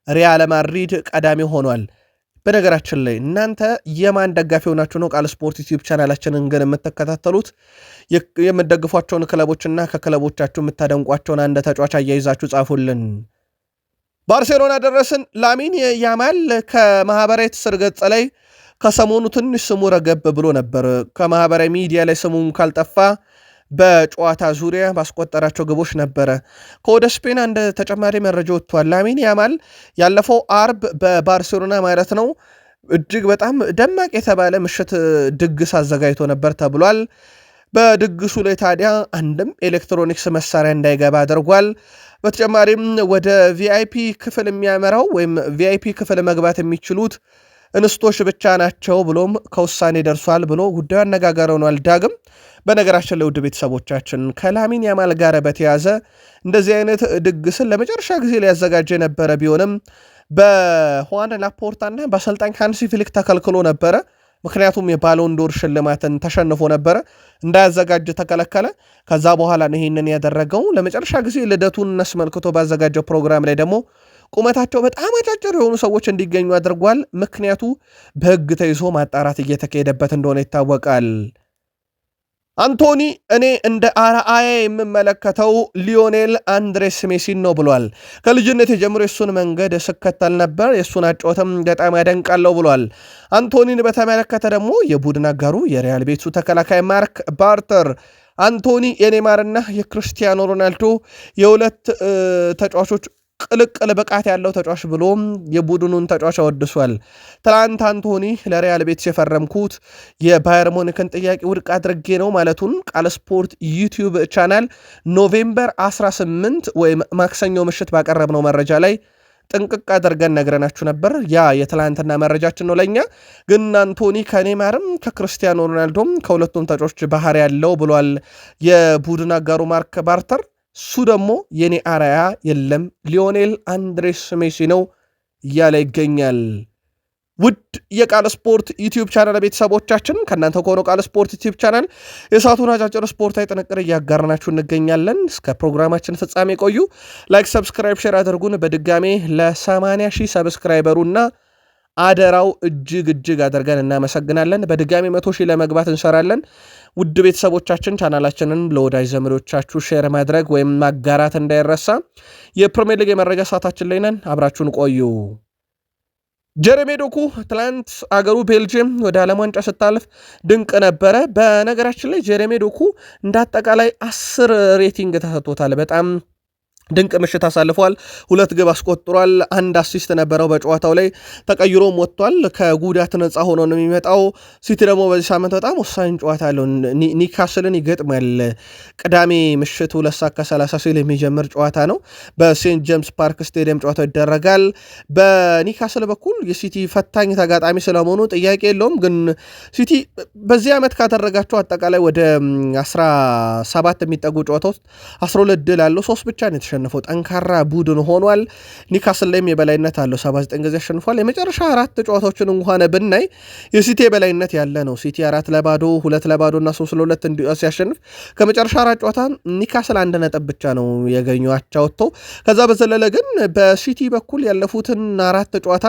ሪያል ማድሪድ ቀዳሚ ሆኗል። በነገራችን ላይ እናንተ የማን ደጋፊ ሆናችሁ ነው ቃል ስፖርት ዩቲዩብ ቻናላችንን ግን የምትከታተሉት? የምትደግፏቸውን ክለቦችና ከክለቦቻችሁ የምታደንቋቸውን አንድ ተጫዋች አያይዛችሁ ጻፉልን። ባርሴሎና ደረስን። ላሚን ያማል ከማህበራዊ ትስስር ገጽ ላይ ከሰሞኑ ትንሽ ስሙ ረገብ ብሎ ነበር። ከማህበራዊ ሚዲያ ላይ ስሙም ካልጠፋ በጨዋታ ዙሪያ ባስቆጠራቸው ግቦች ነበረ። ከወደ ስፔን አንድ ተጨማሪ መረጃ ወጥቷል። ላሚን ያማል ያለፈው አርብ በባርሴሎና ማለት ነው እጅግ በጣም ደማቅ የተባለ ምሽት ድግስ አዘጋጅቶ ነበር ተብሏል። በድግሱ ላይ ታዲያ አንድም ኤሌክትሮኒክስ መሳሪያ እንዳይገባ አድርጓል። በተጨማሪም ወደ ቪአይፒ ክፍል የሚያመራው ወይም ቪአይፒ ክፍል መግባት የሚችሉት እንስቶች ብቻ ናቸው ብሎም ከውሳኔ ደርሷል ብሎ ጉዳዩ አነጋጋሪ ሆኗል። ዳግም በነገራችን ለውድ ቤተሰቦቻችን ከላሚን ያማል ጋር በተያዘ እንደዚህ አይነት ድግስን ለመጨረሻ ጊዜ ሊያዘጋጀ የነበረ ቢሆንም በሁዋን ላፖርታና በአሰልጣኝ ሃንሲ ፍሊክ ተከልክሎ ነበረ። ምክንያቱም የባሎንዶር ሽልማትን ተሸንፎ ነበረ፣ እንዳያዘጋጅ ተከለከለ። ከዛ በኋላ ነው ይህንን ያደረገው። ለመጨረሻ ጊዜ ልደቱን አስመልክቶ ባዘጋጀው ፕሮግራም ላይ ደግሞ ቁመታቸው በጣም አጫጭር የሆኑ ሰዎች እንዲገኙ አድርጓል። ምክንያቱ በሕግ ተይዞ ማጣራት እየተካሄደበት እንደሆነ ይታወቃል። አንቶኒ እኔ እንደ አርአያ የምመለከተው ሊዮኔል አንድሬስ ሜሲን ነው ብሏል። ከልጅነት የጀምሮ የሱን መንገድ ስከተል ነበር፣ የሱን አጨዋወትም በጣም ያደንቃለሁ ብሏል። አንቶኒን በተመለከተ ደግሞ የቡድን አጋሩ የሪያል ቤቱ ተከላካይ ማርክ ባርተር አንቶኒ የኔማርና የክርስቲያኖ ሮናልዶ የሁለት ተጫዋቾች ቅልቅል ብቃት ያለው ተጫዋች ብሎም የቡድኑን ተጫዋች አወድሷል። ትላንት አንቶኒ ለሪያል ቤቲስ የፈረምኩት የባየር ሙኒክን ጥያቄ ውድቅ አድርጌ ነው ማለቱን ቃል ስፖርት ዩቲዩብ ቻናል ኖቬምበር 18 ወይም ማክሰኞ ምሽት ባቀረብነው መረጃ ላይ ጥንቅቅ አድርገን ነግረናችሁ ነበር። ያ የትላንትና መረጃችን ነው። ለእኛ ግን አንቶኒ ከኔማርም ከክርስቲያኖ ሮናልዶም ከሁለቱም ተጫዋች ባህሪ ያለው ብሏል የቡድን አጋሩ ማርክ ባርተር። እሱ ደግሞ የኔ አርአያ የለም ሊዮኔል አንድሬስ ሜሲ ነው እያለ ይገኛል። ውድ የቃል ስፖርት ዩቲዩብ ቻናል ቤተሰቦቻችን ከእናንተ ከሆነው ቃል ስፖርት ዩቲዩብ ቻናል የሰዓቱን አጫጭር ስፖርታዊ ጥንቅር እያጋርናችሁ እንገኛለን። እስከ ፕሮግራማችን ፍጻሜ ቆዩ። ላይክ፣ ሰብስክራይብ፣ ሼር አድርጉን። በድጋሜ ለ80 ሺህ ሰብስክራይበሩና አደራው እጅግ አድርገን እናመሰግናለን። በድጋሚ 100 ሺህ ለመግባት እንሰራለን። ውድ ቤተሰቦቻችን ቻናላችንን ለወዳጅ ዘመዶቻችሁ ሼር ማድረግ ወይም ማጋራት እንዳይረሳ። የፕሪሚየር ሊግ የመረጃ ሰዓታችን ላይ ነን፣ አብራችሁን ቆዩ። ጀሬሚ ዶኩ ትላንት አገሩ ቤልጅየም ወደ ዓለም ዋንጫ ስታልፍ ድንቅ ነበረ። በነገራችን ላይ ጀሬሚ ዶኩ እንዳጠቃላይ 10 ሬቲንግ ተሰጥቶታል። በጣም ድንቅ ምሽት አሳልፏል። 2 ግብ አስቆጥሯል። 1 አሲስት ነበረው። በጨዋታው ላይ ተቀይሮም ወጥቷል። ከጉዳት ነፃ ሆኖ ነው የሚመጣው። ሲቲ ደግሞ በዚህ ሳምንት በጣም ወሳኝ ጨዋታ አለው። ኒካስልን ይገጥማል። ቅዳሜ ምሽት 2:30 ሲል የሚጀምር ጨዋታ ነው። በሴንት ጄምስ ፓርክ ስቴዲየም ጨዋታው ይደረጋል። በኒካስል በኩል የሲቲ ፈታኝ ተጋጣሚ ስለመሆኑ ጥያቄ የለውም። ግን ሲቲ በዚህ ዓመት ካደረጋቸው አጠቃላይ ወደ 17 የሚጠጉ ጨዋታ ውስጥ 12 ድል አለው፣ 3 ብቻ ነው የተሸነፈው። ጠንካራ ቡድን ሆኗል። ኒካስል ላይም የበላይነት አለው፣ 79 ጊዜ አሸንፏል። የመጨረሻ 4 ጨዋታዎችን እንኳን ብናይ የሲቲ የበላይነት ያለ ነው። ሲቲ 4-0፣ 2-0 እና 3-2 ሲያሸንፍ ከመጨረሻ 4 ጨዋታ ኒካስል 1 ነጥብ ብቻ ነው ያገኘው አቻ ወጥቶ። ከዛ በዘለለ ግን በሲቲ በኩል ያለፉትን 4 ጨዋታ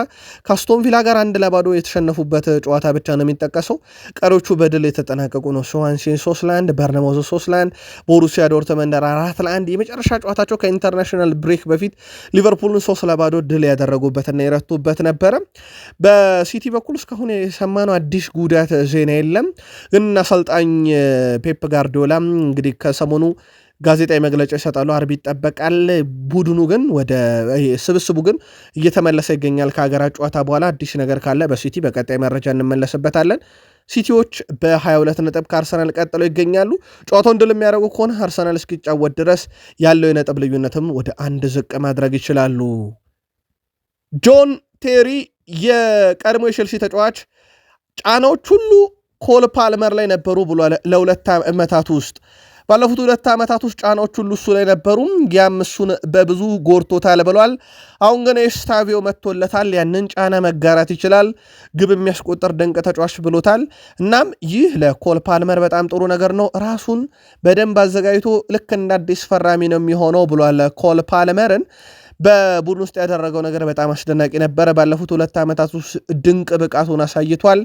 ከአስቶን ቪላ ጋር 1-0 የተሸነፉበት ጨዋታ ብቻ ነው የሚጠቀሰው። ቀሪዎቹ በድል የተጠናቀቁ ነው። ስዋንሲን 3-1፣ በርነማውዝ 3-1፣ ቦሩሲያ ዶርትመንድ 4-1 የመጨረሻ ጨዋታቸው ኢንተርናሽናል ብሬክ በፊት ሊቨርፑልን 3-0 ድል ያደረጉበትና የረቱበት ነበረ። በሲቲ በኩል እስካሁን የሰማነው አዲስ ጉዳት ዜና የለም። ግን አሰልጣኝ ፔፕ ጋርዲዮላ እንግዲህ ከሰሞኑ ጋዜጣዊ መግለጫ ይሰጣሉ፣ አርብ ይጠበቃል። ቡድኑ ግን ወደ ስብስቡ ግን እየተመለሰ ይገኛል። ከሀገራት ጨዋታ በኋላ አዲስ ነገር ካለ በሲቲ በቀጣይ መረጃ እንመለስበታለን። ሲቲዎች በ22 ነጥብ ከአርሰናል ቀጥለው ይገኛሉ። ጨዋታውን ድል የሚያደርጉ ከሆነ አርሰናል እስኪጫወት ድረስ ያለው የነጥብ ልዩነትም ወደ 1 ዝቅ ማድረግ ይችላሉ። ጆን ቴሪ የቀድሞ የቼልሲ ተጫዋች ጫናዎች ሁሉ ኮል ፓልመር ላይ ነበሩ ብሏል። ለ2 ዓመታት ውስጥ ባለፉት 2 ዓመታት ውስጥ ጫናዎች ሁሉ እሱ ላይ ነበሩ፣ ያም እሱን በብዙ ጎርቶታል ብሏል። አሁን ግን ኤስታቪዮ መጥቶለታል፣ ያንን ጫና መጋራት ይችላል፣ ግብ የሚያስቆጥር ድንቅ ተጫዋች ብሎታል። እናም ይህ ለኮል ፓልመር በጣም ጥሩ ነገር ነው። ራሱን በደንብ አዘጋጅቶ ልክ እንደ አዲስ ፈራሚ ነው የሚሆነው ብሏል። ኮል ፓልመርን በቡድን ውስጥ ያደረገው ነገር በጣም አስደናቂ ነበረ። ባለፉት 2 ዓመታት ውስጥ ድንቅ ብቃቱን አሳይቷል።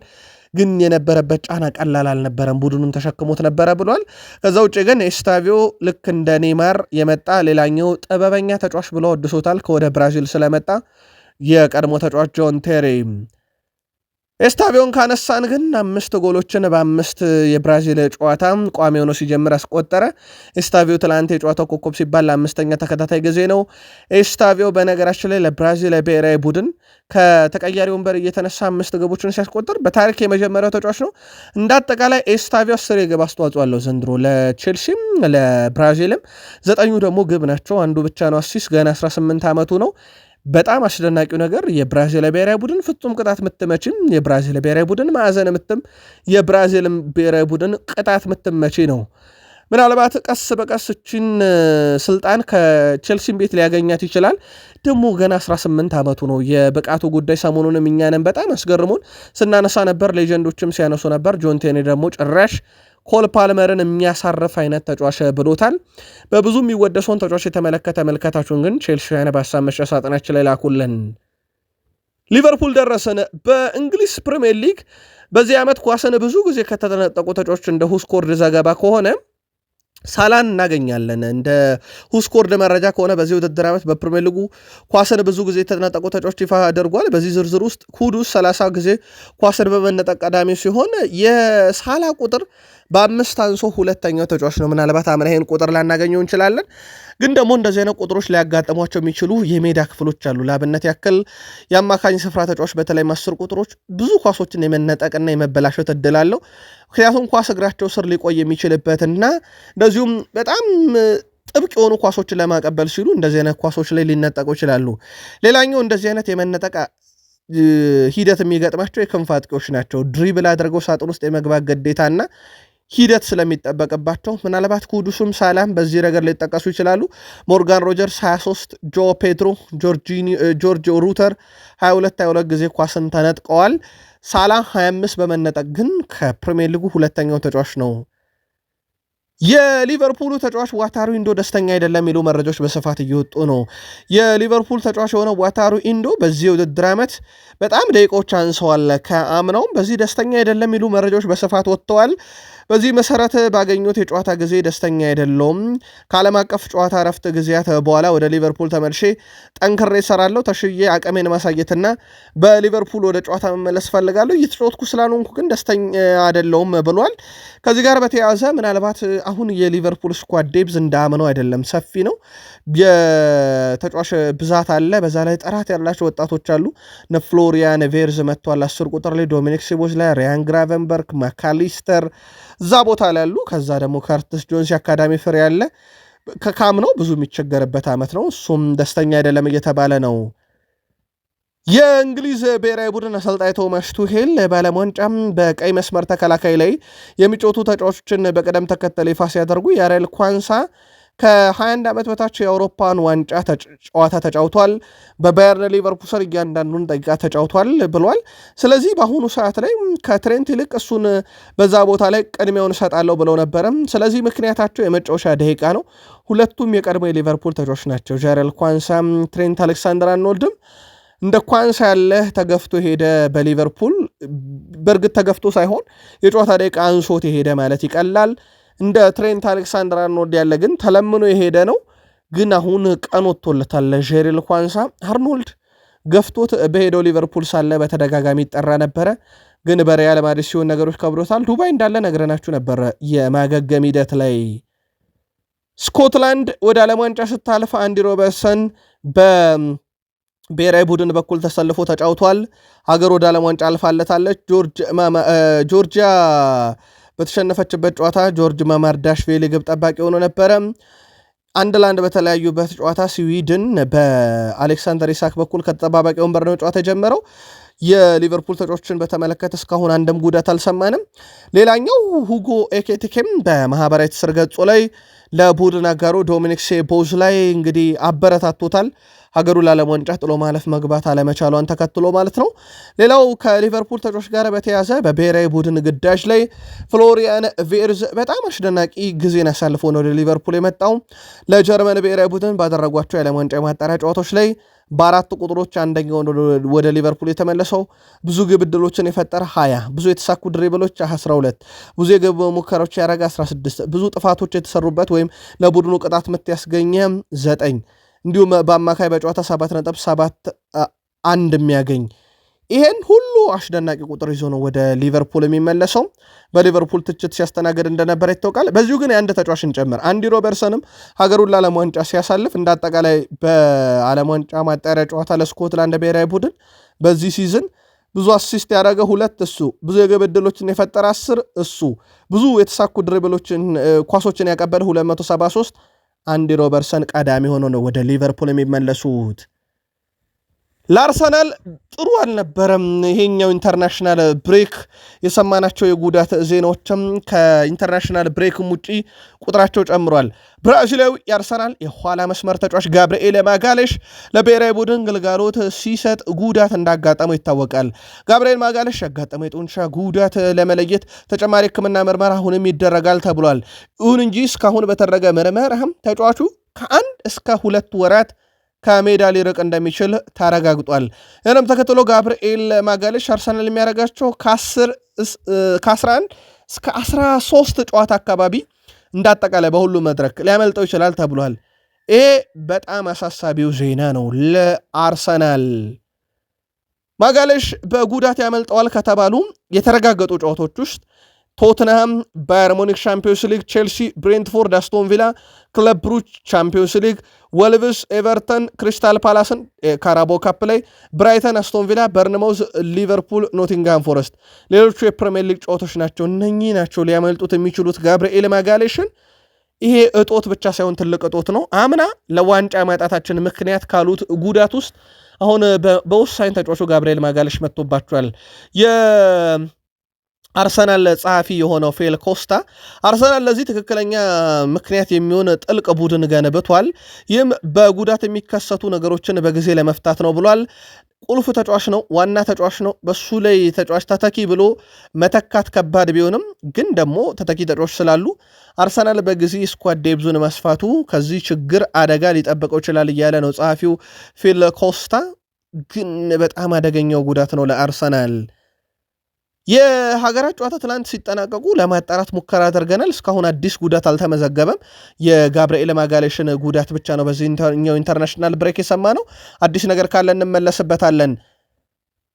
ግን የነበረበት ጫና ቀላል አልነበረም፣ ቡድኑን ተሸክሞት ነበረ ብሏል። ከዛ ውጭ ግን ኤስታቪዮ ልክ እንደ ኔይማር የመጣ ሌላኛው ጥበበኛ ተጫዋች ብሎ ወድሶታል። ከወደ ብራዚል ስለመጣ የቀድሞ ተጫዋች ጆን ቴሪ። ኤስታቪዮን ካነሳን ግን 5 ጎሎችን በ5 የብራዚል ጨዋታ ቋሚ ሆኖ ሲጀምር አስቆጠረ። ኤስታቪዮ ትላንት የጨዋታው ኮከብ ሲባል ለ5ኛ ተከታታይ ጊዜ ነው። ኤስታቪዮ በነገራችን ላይ ለብራዚል ብሔራዊ ቡድን ከተቀያሪ ወንበር እየተነሳ 5 ግቦችን ሲያስቆጥር በታሪክ የመጀመሪያው ተጫዋች ነው። እንደ አጠቃላይ ኤስታቪዮ 10 የግብ አስተዋጽኦ አለው ዘንድሮ ለቼልሲም ለብራዚልም፣ 9 ደግሞ ግብ ናቸው። አንዱ ብቻ ነው አሲስት። ገና 18 ዓመቱ ነው። በጣም አስደናቂው ነገር የብራዚል ብሔራዊ ቡድን ፍጹም ቅጣት ምትመችም፣ የብራዚል ብሔራዊ ቡድን ማዕዘን ምትም፣ የብራዚል ብሔራዊ ቡድን ቅጣት ምትመቺ ነው። ምናልባት ቀስ በቀስ እችን ስልጣን ከቼልሲም ቤት ሊያገኛት ይችላል። ደግሞ ገና 18 ዓመቱ ነው። የብቃቱ ጉዳይ ሰሞኑንም እኛንም በጣም አስገርሙን ስናነሳ ነበር፣ ሌጀንዶችም ሲያነሱ ነበር። ጆን ቴኒ ደግሞ ጭራሽ ኮል ፓልመርን የሚያሳርፍ አይነት ተጫዋች ብሎታል። በብዙ የሚወደሰውን ተጫዋች የተመለከተ መልከታችሁን ግን ቼልሲያን በሀሳብ መስጫ ሳጥናችን ላይ ላኩልን። ሊቨርፑል ደረሰን። በእንግሊዝ ፕሪሚየር ሊግ በዚህ ዓመት ኳስን ብዙ ጊዜ ከተነጠቁ ተጫዋች እንደ ሁስኮርድ ዘገባ ከሆነ ሳላን እናገኛለን። እንደ ሁስኮርድ መረጃ ከሆነ በዚህ ውድድር ዓመት በፕሪሚየር ሊጉ ኳስን ብዙ ጊዜ የተነጠቁ ተጫዋች ይፋ አድርጓል። በዚህ ዝርዝር ውስጥ ኩዱስ 30 ጊዜ ኳስን በመነጠቅ ቀዳሚ ሲሆን የሳላ ቁጥር በ5 አንሶ ሁለተኛው ተጫዋች ነው። ምናልባት አምና ይሄን ቁጥር ላናገኘው እንችላለን፣ ግን ደግሞ እንደዚህ አይነት ቁጥሮች ሊያጋጥሟቸው የሚችሉ የሜዳ ክፍሎች አሉ። ለአብነት ያክል የአማካኝ ስፍራ ተጫዋች በተለይ 10 ቁጥሮች ብዙ ኳሶችን የመነጠቅና የመበላሸት እድል አለው። ምክንያቱም ኳስ እግራቸው ስር ሊቆይ የሚችልበትና እንደዚሁም በጣም ጥብቅ የሆኑ ኳሶችን ለማቀበል ሲሉ እንደዚህ አይነት ኳሶች ላይ ሊነጠቁ ይችላሉ። ሌላኛው እንደዚህ አይነት የመነጠቅ ሂደት የሚገጥማቸው የክንፍ አጥቂዎች ናቸው። ድሪብል አድርገው ሳጥን ውስጥ የመግባት ግዴታና ሂደት ስለሚጠበቅባቸው ምናልባት ኩዱስም ሳላም በዚህ ረገድ ሊጠቀሱ ይችላሉ። ሞርጋን ሮጀርስ 23፣ ጆ ፔድሮ፣ ጆርጅ ሩተር 22 ጊዜ ኳስን ተነጥቀዋል። ሳላ 25 በመነጠቅ ግን ከፕሪሚየር ሊጉ ሁለተኛው ተጫዋች ነው። የሊቨርፑሉ ተጫዋች ዋታሩ ኢንዶ ደስተኛ አይደለም የሚሉ መረጃዎች በስፋት እየወጡ ነው። የሊቨርፑል ተጫዋች የሆነው ዋታሩ ኢንዶ በዚህ ውድድር ዓመት በጣም ደቂቃዎች አንሰዋል ከአምናውም፣ በዚህ ደስተኛ አይደለም የሚሉ መረጃዎች በስፋት ወጥተዋል። በዚህ መሰረት ባገኙት የጨዋታ ጊዜ ደስተኛ አይደለውም። ከዓለም አቀፍ ጨዋታ ረፍት ጊዜያት በኋላ ወደ ሊቨርፑል ተመልሼ ጠንክሬ እሰራለሁ፣ ተሽዬ አቅሜን ማሳየትና በሊቨርፑል ወደ ጨዋታ መመለስ ፈልጋለሁ። እየተጫወትኩ ስላልሆንኩ ግን ደስተኛ አይደለውም ብሏል። ከዚህ ጋር በተያያዘ ምናልባት አሁን የሊቨርፑል ስኳድ ዴብዝ እንዳምነው አይደለም፣ ሰፊ ነው። የተጫዋች ብዛት አለ፣ በዛ ላይ ጥራት ያላቸው ወጣቶች አሉ። ፍሎሪያን ቬርዝ መጥቷል 10 ቁጥር ላይ፣ ዶሚኒክ ሲቦዝ ላይ፣ ሪያን ግራቨንበርግ፣ ማካሊስተር እዛ ቦታ ላይ ያሉ። ከዛ ደግሞ ከርትስ ጆንስ የአካዳሚ ፍሬ ያለ ከካምነው ብዙ የሚቸገርበት ዓመት ነው። እሱም ደስተኛ አይደለም እየተባለ ነው። የእንግሊዝ ብሔራዊ ቡድን አሰልጣኝ ቶማስ ቱሄል በዓለም ዋንጫም በቀይ መስመር ተከላካይ ላይ የሚጮቱ ተጫዋቾችን በቅደም ተከተል ይፋ ሲያደርጉ ያሬል ኳንሳ ከ21 ዓመት በታች የአውሮፓን ዋንጫ ጨዋታ ተጫውቷል። በባየርን ሊቨርፑል እያንዳንዱን ደቂቃ ተጫውቷል ብሏል። ስለዚህ በአሁኑ ሰዓት ላይ ከትሬንት ይልቅ እሱን በዛ ቦታ ላይ ቅድሚያውን እሰጣለሁ ብለው ነበረም። ስለዚህ ምክንያታቸው የመጫወቻ ደቂቃ ነው። ሁለቱም የቀድሞ የሊቨርፑል ተጫዋች ናቸው። ያሬል ኳንሳም ትሬንት አሌክሳንደር አርኖልድም እንደ ኳንሳ ያለ ተገፍቶ ሄደ በሊቨርፑል። በእርግጥ ተገፍቶ ሳይሆን የጨዋታ ደቂቃ አንሶት የሄደ ማለት ይቀላል። እንደ ትሬንት አሌክሳንደር አርኖልድ ያለ ግን ተለምኖ የሄደ ነው። ግን አሁን ቀን ወጥቶለታል ለያሬል ኳንሳ። አርኖልድ ገፍቶት በሄደው ሊቨርፑል ሳለ በተደጋጋሚ ይጠራ ነበረ። ግን በሪያል ማድሪድ ሲሆን ነገሮች ከብዶታል። ዱባይ እንዳለ ነግረናችሁ ነበረ የማገገም ሂደት ላይ። ስኮትላንድ ወደ ዓለም ዋንጫ ስታልፍ አንዲ ሮበርትሰን ብሔራዊ ቡድን በኩል ተሰልፎ ተጫውቷል። ሀገር ወደ ዓለም ዋንጫ አልፋለታለች። ጆርጂያ በተሸነፈችበት ጨዋታ ጆርጅ ማማርዳሽቪሊ ግብ ጠባቂ ሆኖ ነበረ። 1-1 በተለያዩበት ጨዋታ ስዊድን በአሌክሳንደር ኢሳክ በኩል ከተጠባባቂ ወንበር ነው ጨዋታ የጀመረው። የሊቨርፑል ተጫዋቾችን በተመለከተ እስካሁን አንድም ጉዳት አልሰማንም። ሌላኛው ሁጎ ኤኬቲኬም በማህበራዊ ትስስር ገጹ ላይ ለቡድን አጋሩ ዶሚኒክ ሲቦዝ ላይ እንግዲህ አበረታቶታል። ሀገሩ ለዓለም ዋንጫ ጥሎ ማለፍ መግባት አለመቻሏን ተከትሎ ማለት ነው። ሌላው ከሊቨርፑል ተጫዋች ጋር በተያዘ በብሔራዊ ቡድን ግዳጅ ላይ ፍሎሪያን ቬርዝ በጣም አስደናቂ ጊዜን አሳልፎ ነው ወደ ሊቨርፑል የመጣው። ለጀርመን ብሔራዊ ቡድን ባደረጓቸው የዓለም ዋንጫ የማጣሪያ ጨዋታዎች ላይ በአራት ቁጥሮች አንደኛው ወደ ሊቨርፑል የተመለሰው። ብዙ ግብ ዕድሎችን የፈጠረ 20፣ ብዙ የተሳኩ ድሪብሎች 12፣ ብዙ የግብ ሙከራዎች ያደረገ 16፣ ብዙ ጥፋቶች የተሰሩበት ወይም ለቡድኑ ቅጣት ምት ያስገኘ 9፣ እንዲሁም በአማካይ በጨዋታ 7.71 የሚያገኝ ይሄን ሁሉ አስደናቂ ቁጥር ይዞ ነው ወደ ሊቨርፑል የሚመለሰው። በሊቨርፑል ትችት ሲያስተናግድ እንደነበረ ይታወቃል። በዚሁ ግን የአንድ ተጫዋችን ጨምር አንዲ ሮበርትሰንም ሀገሩን ለዓለም ዋንጫ ሲያሳልፍ እንደ አጠቃላይ በዓለም ዋንጫ ማጣሪያ ጨዋታ ለስኮትላንድ ብሔራዊ ቡድን በዚህ ሲዝን ብዙ አሲስት ያደረገ 2 እሱ፣ ብዙ የግብ ዕድሎችን የፈጠረ 10 እሱ፣ ብዙ የተሳኩ ድሪብሎችን ኳሶችን ያቀበለ 273 አንዲ ሮበርትሰን ቀዳሚ ሆኖ ነው ወደ ሊቨርፑል የሚመለሱት። ለአርሰናል ጥሩ አልነበረም ይሄኛው ኢንተርናሽናል ብሬክ። የሰማናቸው የጉዳት ዜናዎችም ከኢንተርናሽናል ብሬክም ውጪ ቁጥራቸው ጨምሯል። ብራዚላዊ የአርሰናል የኋላ መስመር ተጫዋች ጋብርኤል ማጋሌሽ ለብሔራዊ ቡድን ግልጋሎት ሲሰጥ ጉዳት እንዳጋጠመው ይታወቃል። ጋብርኤል ማጋሌሽ ያጋጠመው የጡንቻ ጉዳት ለመለየት ተጨማሪ ሕክምና ምርመራ አሁንም ይደረጋል ተብሏል። ይሁን እንጂ እስካሁን በተደረገ ምርመራም ተጫዋቹ ከ1 እስከ 2 ወራት ከሜዳ ሊርቅ እንደሚችል ተረጋግጧል። ይህንም ተከትሎ ጋብርኤል ማጋሌሽ አርሰናል የሚያደርጋቸው ከ11 እስከ 13 ጨዋታ አካባቢ እንዳጠቃላይ በሁሉ መድረክ ሊያመልጠው ይችላል ተብሏል። ይሄ በጣም አሳሳቢው ዜና ነው ለአርሰናል። ማጋሌሽ በጉዳት ያመልጠዋል ከተባሉ የተረጋገጡ ጨዋታዎች ውስጥ ቶትንሃም፣ ባየር ሙኒክ ቻምፒዮንስ ሊግ፣ ቼልሲ፣ ብሬንትፎርድ፣ አስቶን ቪላ፣ ክለብ ብሩጅ ቻምፒዮንስ ሊግ፣ ወልቭስ፣ ኤቨርተን፣ ክሪስታል ፓላስን ካራቦ ካፕ ላይ፣ ብራይተን፣ አስቶን ቪላ፣ በርንማውዝ፣ ሊቨርፑል፣ ኖቲንግሃም ፎረስት ሌሎቹ የፕሪሚየር ሊግ ጨዋታዎች ናቸው። እነኚህ ናቸው ሊያመልጡት የሚችሉት ጋብርኤል ማጋሌሽን። ይሄ እጦት ብቻ ሳይሆን ትልቅ እጦት ነው። አምና ለዋንጫ ማጣታችን ምክንያት ካሉት ጉዳት ውስጥ አሁን በውሳኝ ተጫዋቹ ጋብርኤል ማጋሌሽ መጥቶባቸዋል። አርሰናል ጸሐፊ የሆነው ፌል ኮስታ አርሰናል ለዚህ ትክክለኛ ምክንያት የሚሆን ጥልቅ ቡድን ገንብቷል፣ ይህም በጉዳት የሚከሰቱ ነገሮችን በጊዜ ለመፍታት ነው ብሏል። ቁልፍ ተጫዋች ነው፣ ዋና ተጫዋች ነው። በሱ ላይ ተጫዋች ተተኪ ብሎ መተካት ከባድ ቢሆንም ግን ደግሞ ተተኪ ተጫዋች ስላሉ አርሰናል በጊዜ ስኳድ ዴብዙን መስፋቱ ከዚህ ችግር አደጋ ሊጠብቀው ይችላል እያለ ነው ጸሐፊው ፌል ኮስታ። ግን በጣም አደገኛው ጉዳት ነው ለአርሰናል። የሀገራት ጨዋታ ትላንት ሲጠናቀቁ ለማጣራት ሙከራ አድርገናል። እስካሁን አዲስ ጉዳት አልተመዘገበም። የጋብርኤል ማጋሌሽን ጉዳት ብቻ ነው በዚህኛው ኢንተርናሽናል ብሬክ የሰማ ነው። አዲስ ነገር ካለ እንመለስበታለን።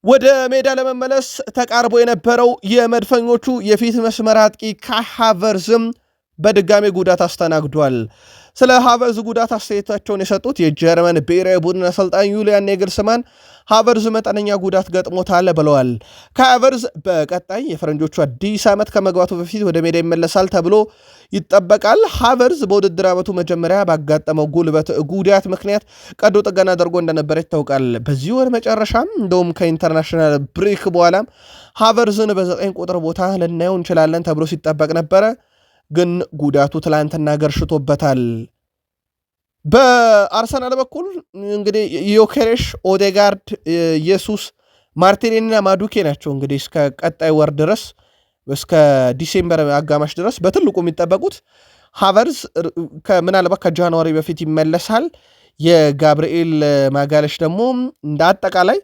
ወደ ሜዳ ለመመለስ ተቃርቦ የነበረው የመድፈኞቹ የፊት መስመር አጥቂ ካይ ሃቨርዝም በድጋሚ ጉዳት አስተናግዷል። ስለ ሃቨርዝ ጉዳት አስተያየታቸውን የሰጡት የጀርመን ብሔራዊ ቡድን አሰልጣኝ ዩሊያን ኔግልስማን ሃቨርዝ መጠነኛ ጉዳት ገጥሞታል ብለዋል። ከሃቨርዝ በቀጣይ የፈረንጆቹ አዲስ ዓመት ከመግባቱ በፊት ወደ ሜዳ ይመለሳል ተብሎ ይጠበቃል። ሃቨርዝ በውድድር ዓመቱ መጀመሪያ ባጋጠመው ጉልበት ጉዳት ምክንያት ቀዶ ጥገና አድርጎ እንደነበረ ይታወቃል። በዚህ ወር መጨረሻም እንደውም ከኢንተርናሽናል ብሬክ በኋላም ሃቨርዝን በ9 ቁጥር ቦታ ልናየው እንችላለን ተብሎ ሲጠበቅ ነበረ። ግን ጉዳቱ ትላንትና ገርሽቶበታል። በአርሰናል በኩል እንግዲህ ዮኬሬሽ፣ ኦዴጋርድ፣ ኢየሱስ፣ ማርቲኔሊና ማዱኬ ናቸው እንግዲህ እስከ ቀጣይ ወር ድረስ እስከ ዲሴምበር አጋማሽ ድረስ በትልቁ የሚጠበቁት። ሃቨርዝ ምናልባት ከጃንዋሪ በፊት ይመለሳል። የጋብርኤል ማጋሌሽ ደግሞ እንደ አጠቃላይ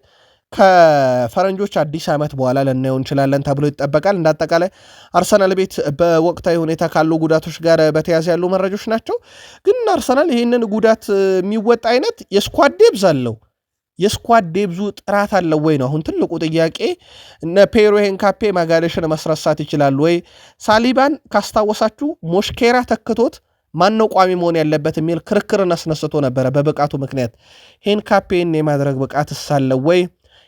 ከፈረንጆች አዲስ ዓመት በኋላ ልናየው እንችላለን ተብሎ ይጠበቃል። እንደ አጠቃላይ አርሰናል ቤት በወቅታዊ ሁኔታ ካሉ ጉዳቶች ጋር በተያያዘ ያሉ መረጃዎች ናቸው። ግን አርሰናል ይህንን ጉዳት የሚወጣ አይነት የስኳድ ዴብዝ አለው። የስኳድ ዴብዙ ጥራት አለው ወይ ነው አሁን ትልቁ ጥያቄ። እነ ፔሮ ሄንካፔ ማጋሌሽን መስረሳት ይችላሉ ወይ? ሳሊባን ካስታወሳችሁ ሞሽኬራ ተክቶት ማነው ቋሚ መሆን ያለበት የሚል ክርክርን አስነስቶ ነበረ በብቃቱ ምክንያት። ሄንካፔን የማድረግ ብቃት ሳለው ወይ?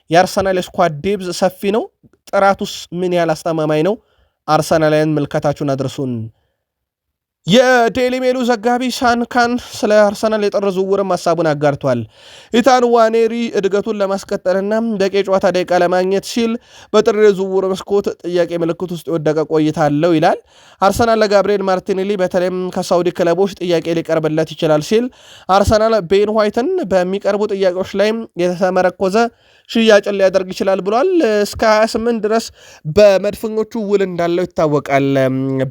የአርሰናል ስኳድ ዴብዝ ሰፊ ነው። ጥራቱስ ምን ያህል አስተማማኝ ነው? አርሰናላውያን ምልከታችሁን አድርሱን። የዴይሊ ሜሉ ዘጋቢ ሳንካን ስለ አርሰናል የጥር ዝውውርም ሀሳቡን አጋርቷል። ኢታን ዋኔሪ እድገቱን ለማስቀጠልና በቂ ጨዋታ ደቂቃ ለማግኘት ሲል በጥር ዝውውር መስኮት ጥያቄ ምልክት ውስጥ የወደቀ ቆይታ አለው ይላል። አርሰናል ለጋብርኤል ማርቲኔሊ በተለይም ከሳውዲ ክለቦች ጥያቄ ሊቀርብለት ይችላል ሲል አርሰናል ቤን ዋይትን በሚቀርቡ ጥያቄዎች ላይ የተመረኮዘ ሽያጭን ሊያደርግ ይችላል ብሏል። እስከ 28 ድረስ በመድፈኞቹ ውል እንዳለው ይታወቃል።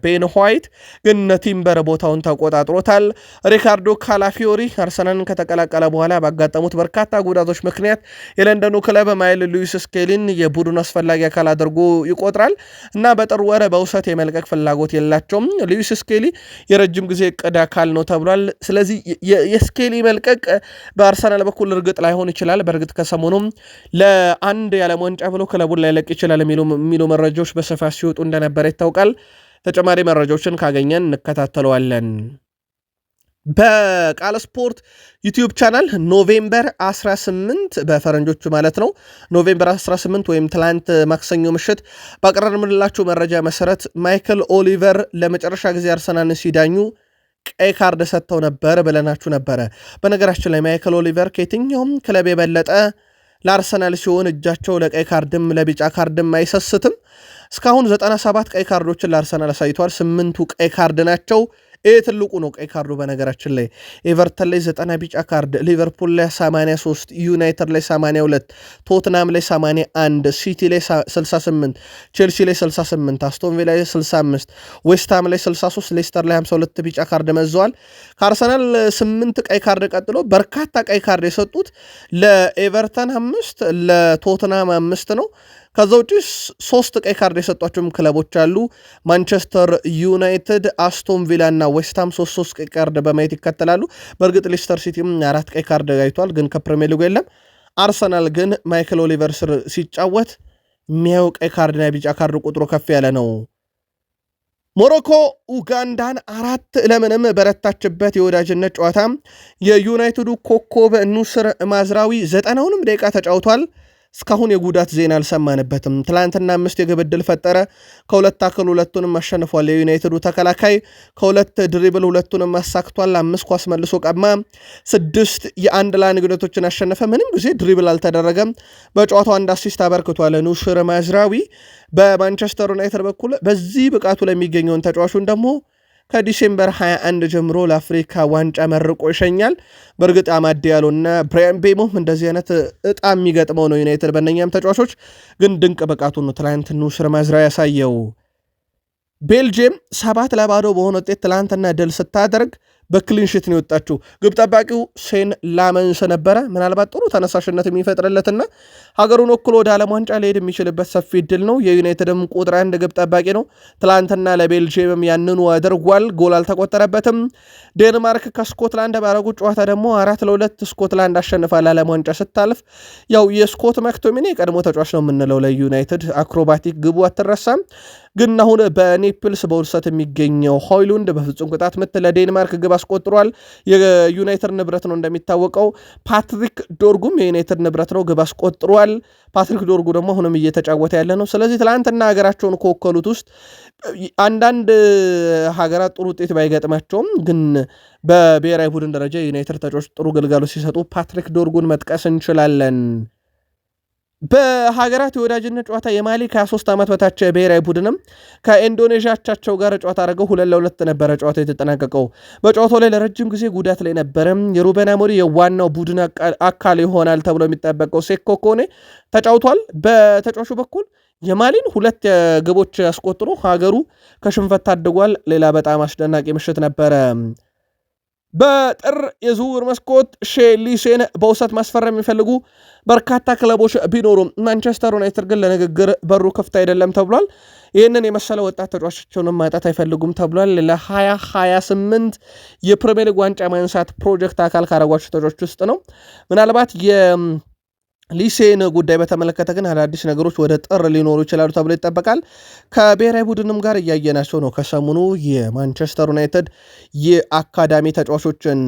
ቤን ዋይት ግን ቲም የወንበር ቦታውን ተቆጣጥሮታል። ሪካርዶ ካላፊዮሪ አርሰናልን ከተቀላቀለ በኋላ ባጋጠሙት በርካታ ጉዳቶች ምክንያት የለንደኑ ክለብ ማይል ሉዊስ ስኬሊን የቡድኑ አስፈላጊ አካል አድርጎ ይቆጥራል እና በጥር ወር በውሰት የመልቀቅ ፍላጎት የላቸውም። ሉዊስ ስኬሊ የረጅም ጊዜ እቅድ አካል ነው ተብሏል። ስለዚህ የስኬሊ መልቀቅ በአርሰናል በኩል እርግጥ ላይሆን ይችላል። በእርግጥ ከሰሞኑም ለአንድ የዓለም ዋንጫ ብሎ ክለቡን ላይለቅ ይችላል የሚሉ መረጃዎች በስፋት ሲወጡ እንደነበረ ይታወቃል። ተጨማሪ መረጃዎችን ካገኘን እንከታተለዋለን። በቃል ስፖርት ዩቲዩብ ቻናል ኖቬምበር 18 በፈረንጆቹ ማለት ነው ኖቬምበር 18 ወይም ትላንት ማክሰኞ ምሽት ባቀረብንላችሁ መረጃ መሰረት ማይክል ኦሊቨር ለመጨረሻ ጊዜ አርሰናልን ሲዳኙ ቀይ ካርድ ሰጥተው ነበር ብለናችሁ ነበረ። በነገራችን ላይ ማይክል ኦሊቨር ከየትኛውም ክለብ የበለጠ ለአርሰናል ሲሆን እጃቸው ለቀይ ካርድም ለቢጫ ካርድም አይሰስትም። እስካሁን 97 ቀይ ካርዶችን ለአርሰናል አሳይቷል። 8ቱ ቀይ ካርድ ናቸው። ይህ ትልቁ ነው ቀይ ካርዱ። በነገራችን ላይ ኤቨርተን ላይ 90 ቢጫ ካርድ፣ ሊቨርፑል ላይ 83፣ ዩናይትድ ላይ 82፣ ቶትናም ላይ 81፣ ሲቲ ላይ 68፣ ቼልሲ ላይ 68፣ አስቶን ቪላ ላይ 65፣ ዌስትሃም ላይ 63፣ ሌስተር ላይ 52 ቢጫ ካርድ መዘዋል። ከአርሰናል 8 ቀይ ካርድ ቀጥሎ በርካታ ቀይ ካርድ የሰጡት ለኤቨርተን 5 ለቶትናም 5 ነው። ከዛ ውጪ 3 ቀይ ካርድ የሰጧቸውም ክለቦች አሉ። ማንቸስተር ዩናይትድ፣ አስቶን ቪላ እና ዌስትሃም 3 ቀይ ካርድ በማየት ይከተላሉ። በእርግጥ ሌስተር ሲቲም 4 ቀይ ካርድ ጋይቷል፣ ግን ከፕሪሚየር ሊጉ የለም። አርሰናል ግን ማይክል ኦሊቨር ስር ሲጫወት የሚያየው ቀይ ካርድና ቢጫ ካርድ ቁጥሩ ከፍ ያለ ነው። ሞሮኮ ኡጋንዳን 4-0 በረታችበት የወዳጅነት ጨዋታ የዩናይትዱ ኮከብ ኑስር ማዝራዊ 90ውንም ደቂቃ ተጫውቷል። እስካሁን የጉዳት ዜና አልሰማንበትም። ትላንትና 5 የግብ ዕድል ፈጠረ። ከሁለት ታክል ሁለቱንም አሸንፏል። የዩናይትዱ ተከላካይ ከሁለት ድሪብል ሁለቱንም አሳክቷል። 5 ኳስ መልሶ ቀማ። 6 የአንድ ላን ግንኙነቶችን አሸነፈ። ምንም ጊዜ ድሪብል አልተደረገም። በጨዋታው 1 አሲስት አበርክቷል። ኑስር ማዝራዊ በማንቸስተር ዩናይትድ በኩል በዚህ ብቃቱ ላይ የሚገኘውን ተጫዋቹን ደግሞ ከዲሴምበር 21 ጀምሮ ለአፍሪካ ዋንጫ መርቆ ይሸኛል። በእርግጥ አማድ ዲያሎ እና ብራያን ቤሞም እንደዚህ አይነት እጣ የሚገጥመው ነው ዩናይትድ። በእነኛም ተጫዋቾች ግን ድንቅ ብቃቱ ነው ትላንት ኑስር ማዝራዊ ያሳየው። ቤልጅየም 7-0 በሆነ ውጤት ትላንትና ድል ስታደርግ በክሊንሽት ነው የወጣችው። ግብ ጠባቂው ሴን ላመንስ ነበረ። ምናልባት ጥሩ ተነሳሽነት የሚፈጥርለትና ሀገሩን ወክሎ ወደ ዓለም ዋንጫ ሊሄድ የሚችልበት ሰፊ እድል ነው። የዩናይትድም ቁጥር 1 ግብ ጠባቂ ነው። ትላንትና ለቤልጅየምም ያንኑ አድርጓል። ጎል አልተቆጠረበትም። ዴንማርክ ከስኮትላንድ ባረጉት ጨዋታ ደግሞ 4-2 ስኮትላንድ አሸንፋል ዓለም ዋንጫ ስታልፍ። ያው የስኮት ማክቶሚኒ የቀድሞ ተጫዋች ነው የምንለው ለዩናይትድ አክሮባቲክ ግቡ አትረሳም። ግን አሁን በኔፕልስ በውድሰት የሚገኘው ሆይሉንድ በፍጹም ቅጣት ምት ለዴንማርክ ግብ አስቆጥሯል። የዩናይትድ ንብረት ነው እንደሚታወቀው። ፓትሪክ ዶርጉም የዩናይትድ ንብረት ነው፣ ግብ አስቆጥሯል። ፓትሪክ ዶርጉ ደግሞ አሁንም እየተጫወተ ያለ ነው። ስለዚህ ትላንትና ሀገራቸውን ከወከሉት ውስጥ አንዳንድ ሀገራት ጥሩ ውጤት ባይገጥማቸውም ግን በብሔራዊ ቡድን ደረጃ የዩናይትድ ተጫዋቾች ጥሩ ግልጋሎት ሲሰጡ ፓትሪክ ዶርጉን መጥቀስ እንችላለን። በሀገራት የወዳጅነት ጨዋታ የማሊ ከ23 ዓመት በታች ብሔራዊ ቡድንም ከኢንዶኔዥያ አቻቸው ጋር ጨዋታ አድርገው 2-2 ነበረ ጨዋታ የተጠናቀቀው። በጨዋታው ላይ ለረጅም ጊዜ ጉዳት ላይ ነበረ። የሩበን አሞሪም የዋናው ቡድን አካል ይሆናል ተብሎ የሚጠበቀው ሴኮ ኮኔ ተጫውቷል። በተጫዋቹ በኩል የማሊን 2 ግቦች ያስቆጥሮ ሀገሩ ከሽንፈት ታድጓል። ሌላ በጣም አስደናቂ ምሽት ነበረ። በጥር የዝውውር መስኮት ሼሊሴን በውሰት ማስፈረም የሚፈልጉ በርካታ ክለቦች ቢኖሩም ማንቸስተር ዩናይትድ ግን ለንግግር በሩ ክፍት አይደለም ተብሏል። ይህንን የመሰለ ወጣት ተጫዋቾችንም ማጣት አይፈልጉም ተብሏል። ለ2028 የፕሪሚየር ሊግ ዋንጫ ማንሳት ፕሮጀክት አካል ካረጓቸው ተጫዋቾች ውስጥ ነው። ምናልባት ሊሴን ጉዳይ በተመለከተ ግን አዳዲስ ነገሮች ወደ ጥር ሊኖሩ ይችላሉ ተብሎ ይጠበቃል። ከብሔራዊ ቡድንም ጋር እያየናቸው ነው። ከሰሙኑ የማንቸስተር ዩናይትድ የአካዳሚ ተጫዋቾችን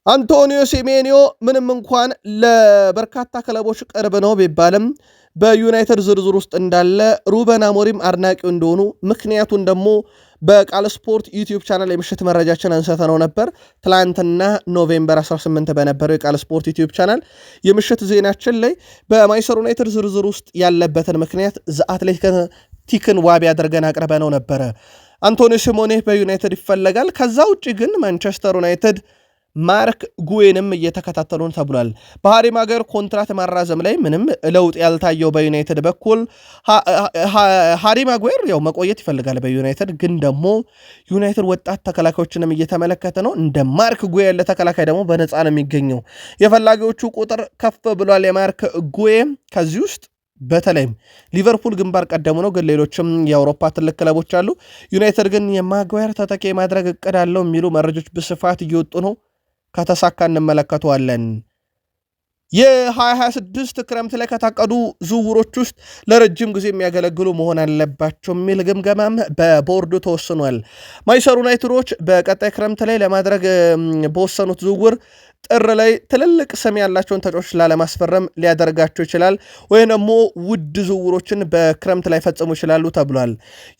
አንቶኒዮ ሴሜኒዮ ምንም እንኳን ለበርካታ ክለቦች ቅርብ ነው ቢባልም በዩናይትድ ዝርዝር ውስጥ እንዳለ ሩበን አሞሪም አድናቂው እንደሆኑ ምክንያቱን ደግሞ በቃል ስፖርት ዩቲዩብ ቻናል የምሽት መረጃችን አንስተነው ነበር። ትላንትና ኖቬምበር 18 በነበረው የቃል ስፖርት ዩቲዩብ ቻናል የምሽት ዜናችን ላይ በማንቸስተር ዩናይትድ ዝርዝር ውስጥ ያለበትን ምክንያት ዘአትሌቲክን ዋቢ አድርገን አቅርበነው ነበረ። አንቶኒ ሲሞኔ በዩናይትድ ይፈለጋል። ከዛ ውጭ ግን ማንቸስተር ዩናይትድ ማርክ ጉዌንም እየተከታተሉ ተብሏል። በሃሪ ማጓየር ኮንትራት ማራዘም ላይ ምንም ለውጥ ያልታየው በዩናይትድ በኩል ሃሪ ማጓየር ያው መቆየት ይፈልጋል በዩናይትድ ግን ደግሞ ዩናይትድ ወጣት ተከላካዮችንም እየተመለከተ ነው። እንደ ማርክ ጉዌ ያለ ተከላካይ ደግሞ በነፃ ነው የሚገኘው። የፈላጊዎቹ ቁጥር ከፍ ብሏል። የማርክ ጉዌ ከዚህ ውስጥ በተለይም ሊቨርፑል ግንባር ቀደሙ ነው፣ ግን ሌሎችም የአውሮፓ ትልቅ ክለቦች አሉ። ዩናይትድ ግን የማጓየር ተተኪ ማድረግ እቅድ አለው የሚሉ መረጃዎች በስፋት እየወጡ ነው። ከተሳካ እንመለከተዋለን። የ2026 ክረምት ላይ ከታቀዱ ዝውውሮች ውስጥ ለረጅም ጊዜ የሚያገለግሉ መሆን አለባቸው የሚል ግምገማም በቦርዱ ተወስኗል። ማንቸስተር ዩናይትዶች በቀጣይ ክረምት ላይ ለማድረግ በወሰኑት ዝውውር ጥር ላይ ትልልቅ ስም ያላቸውን ተጫዋቾች ላለማስፈረም ሊያደርጋቸው ይችላል፣ ወይም ደግሞ ውድ ዝውውሮችን በክረምት ላይ ፈጽሙ ይችላሉ ተብሏል።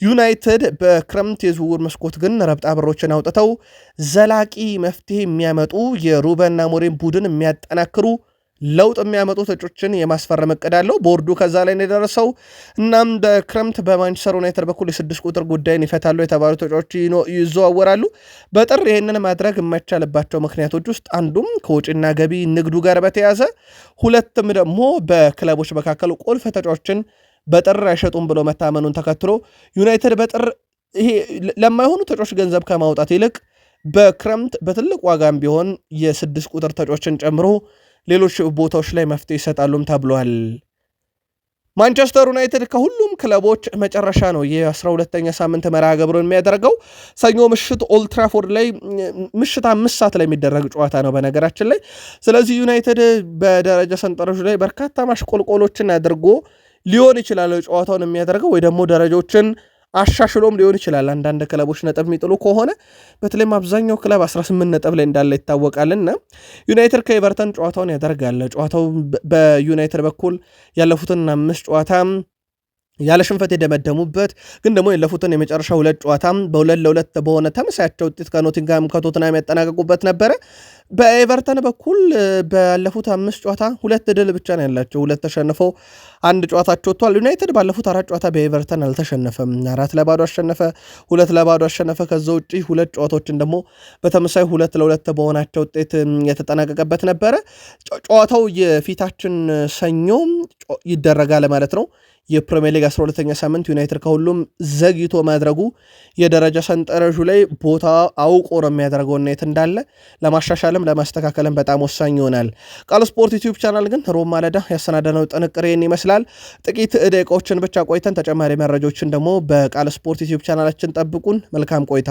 ዩናይትድ በክረምት የዝውውር መስኮት ግን ረብጣ ብሮችን አውጥተው ዘላቂ መፍትሄ የሚያመጡ የሩበን አሞሪም ቡድን የሚያጠናክሩ ለውጥ የሚያመጡ ተጫዋቾችን የማስፈረም እቅድ አለው። ቦርዱ ከዛ ላይ ነው የደረሰው። እናም በክረምት በማንቸስተር ዩናይትድ በኩል የ6 ቁጥር ጉዳይን ይፈታሉ የተባሉ ተጫዋቾች ይዘዋወራሉ። በጥር ይህንን ማድረግ የማይቻልባቸው ምክንያቶች ውስጥ አንዱም ከውጭና ገቢ ንግዱ ጋር በተያዘ፣ ሁለትም ደግሞ በክለቦች መካከል ቁልፍ ተጫዋቾችን በጥር አይሸጡም ብሎ መታመኑን ተከትሎ ዩናይትድ በጥር ይሄ ለማይሆኑ ተጫዋቾች ገንዘብ ከማውጣት ይልቅ በክረምት በትልቅ ዋጋም ቢሆን የ6 ቁጥር ተጫዋቾችን ጨምሮ ሌሎች ቦታዎች ላይ መፍትሄ ይሰጣሉም ተብሏል። ማንቸስተር ዩናይትድ ከሁሉም ክለቦች መጨረሻ ነው የ12ኛ ሳምንት መርሃ ግብሩን የሚያደርገው። ሰኞ ምሽት ኦልትራፎርድ ላይ ምሽት 5 ሰዓት ላይ የሚደረግ ጨዋታ ነው በነገራችን ላይ። ስለዚህ ዩናይትድ በደረጃ ሰንጠረዡ ላይ በርካታ ማሽቆልቆሎችን አድርጎ ሊሆን ይችላል ጨዋታውን የሚያደርገው፣ ወይ ደግሞ ደረጃዎችን አሻሽሎም ሊሆን ይችላል። አንዳንድ ክለቦች ነጥብ የሚጥሉ ከሆነ በተለይም አብዛኛው ክለብ 18 ነጥብ ላይ እንዳለ ይታወቃልና ዩናይትድ ከኤቨርተን ጨዋታውን ያደርጋል። ጨዋታው በዩናይትድ በኩል ያለፉትን 5 ጨዋታ ያለ ሽንፈት የደመደሙበት ግን ደግሞ ያለፉትን የመጨረሻ 2 ጨዋታም በ2-2 በሆነ ተመሳሳይ ውጤት ከኖቲንግሃም ከቶትናም ያጠናቀቁበት ነበረ። በኤቨርተን በኩል ባለፉት 5 ጨዋታ 2 ድል ብቻ ነው ያላቸው፣ 2 ተሸንፈው 1 ጨዋታቸው ወጥቷል። ዩናይትድ ባለፉት 4 ጨዋታ በኤቨርተን አልተሸነፈም። 4-0 አሸነፈ፣ 2-0 አሸነፈ። ከዛ ውጪ 2 ጨዋታዎችን ደግሞ በተመሳሳይ 2-2 በሆናቸው ውጤት የተጠናቀቀበት ነበረ። ጨዋታው የፊታችን ሰኞ ይደረጋል ማለት ነው። የፕሪሚየር ሊግ 12ኛ ሳምንት ዩናይትድ ከሁሉም ዘግይቶ ማድረጉ የደረጃ ሰንጠረዡ ላይ ቦታ አውቆ ነው የሚያደርገው የት እንዳለ ለማሻሻልም ለማስተካከልም በጣም ወሳኝ ይሆናል። ቃል ስፖርት ዩቲዩብ ቻናል ግን ሮብ ማለዳ ያሰናደነው ጥንቅር ይህን ይመስላል። ጥቂት ደቂቃዎችን ብቻ ቆይተን ተጨማሪ መረጃዎችን ደግሞ በቃል ስፖርት ዩቲዩብ ቻናላችን ጠብቁን። መልካም ቆይታ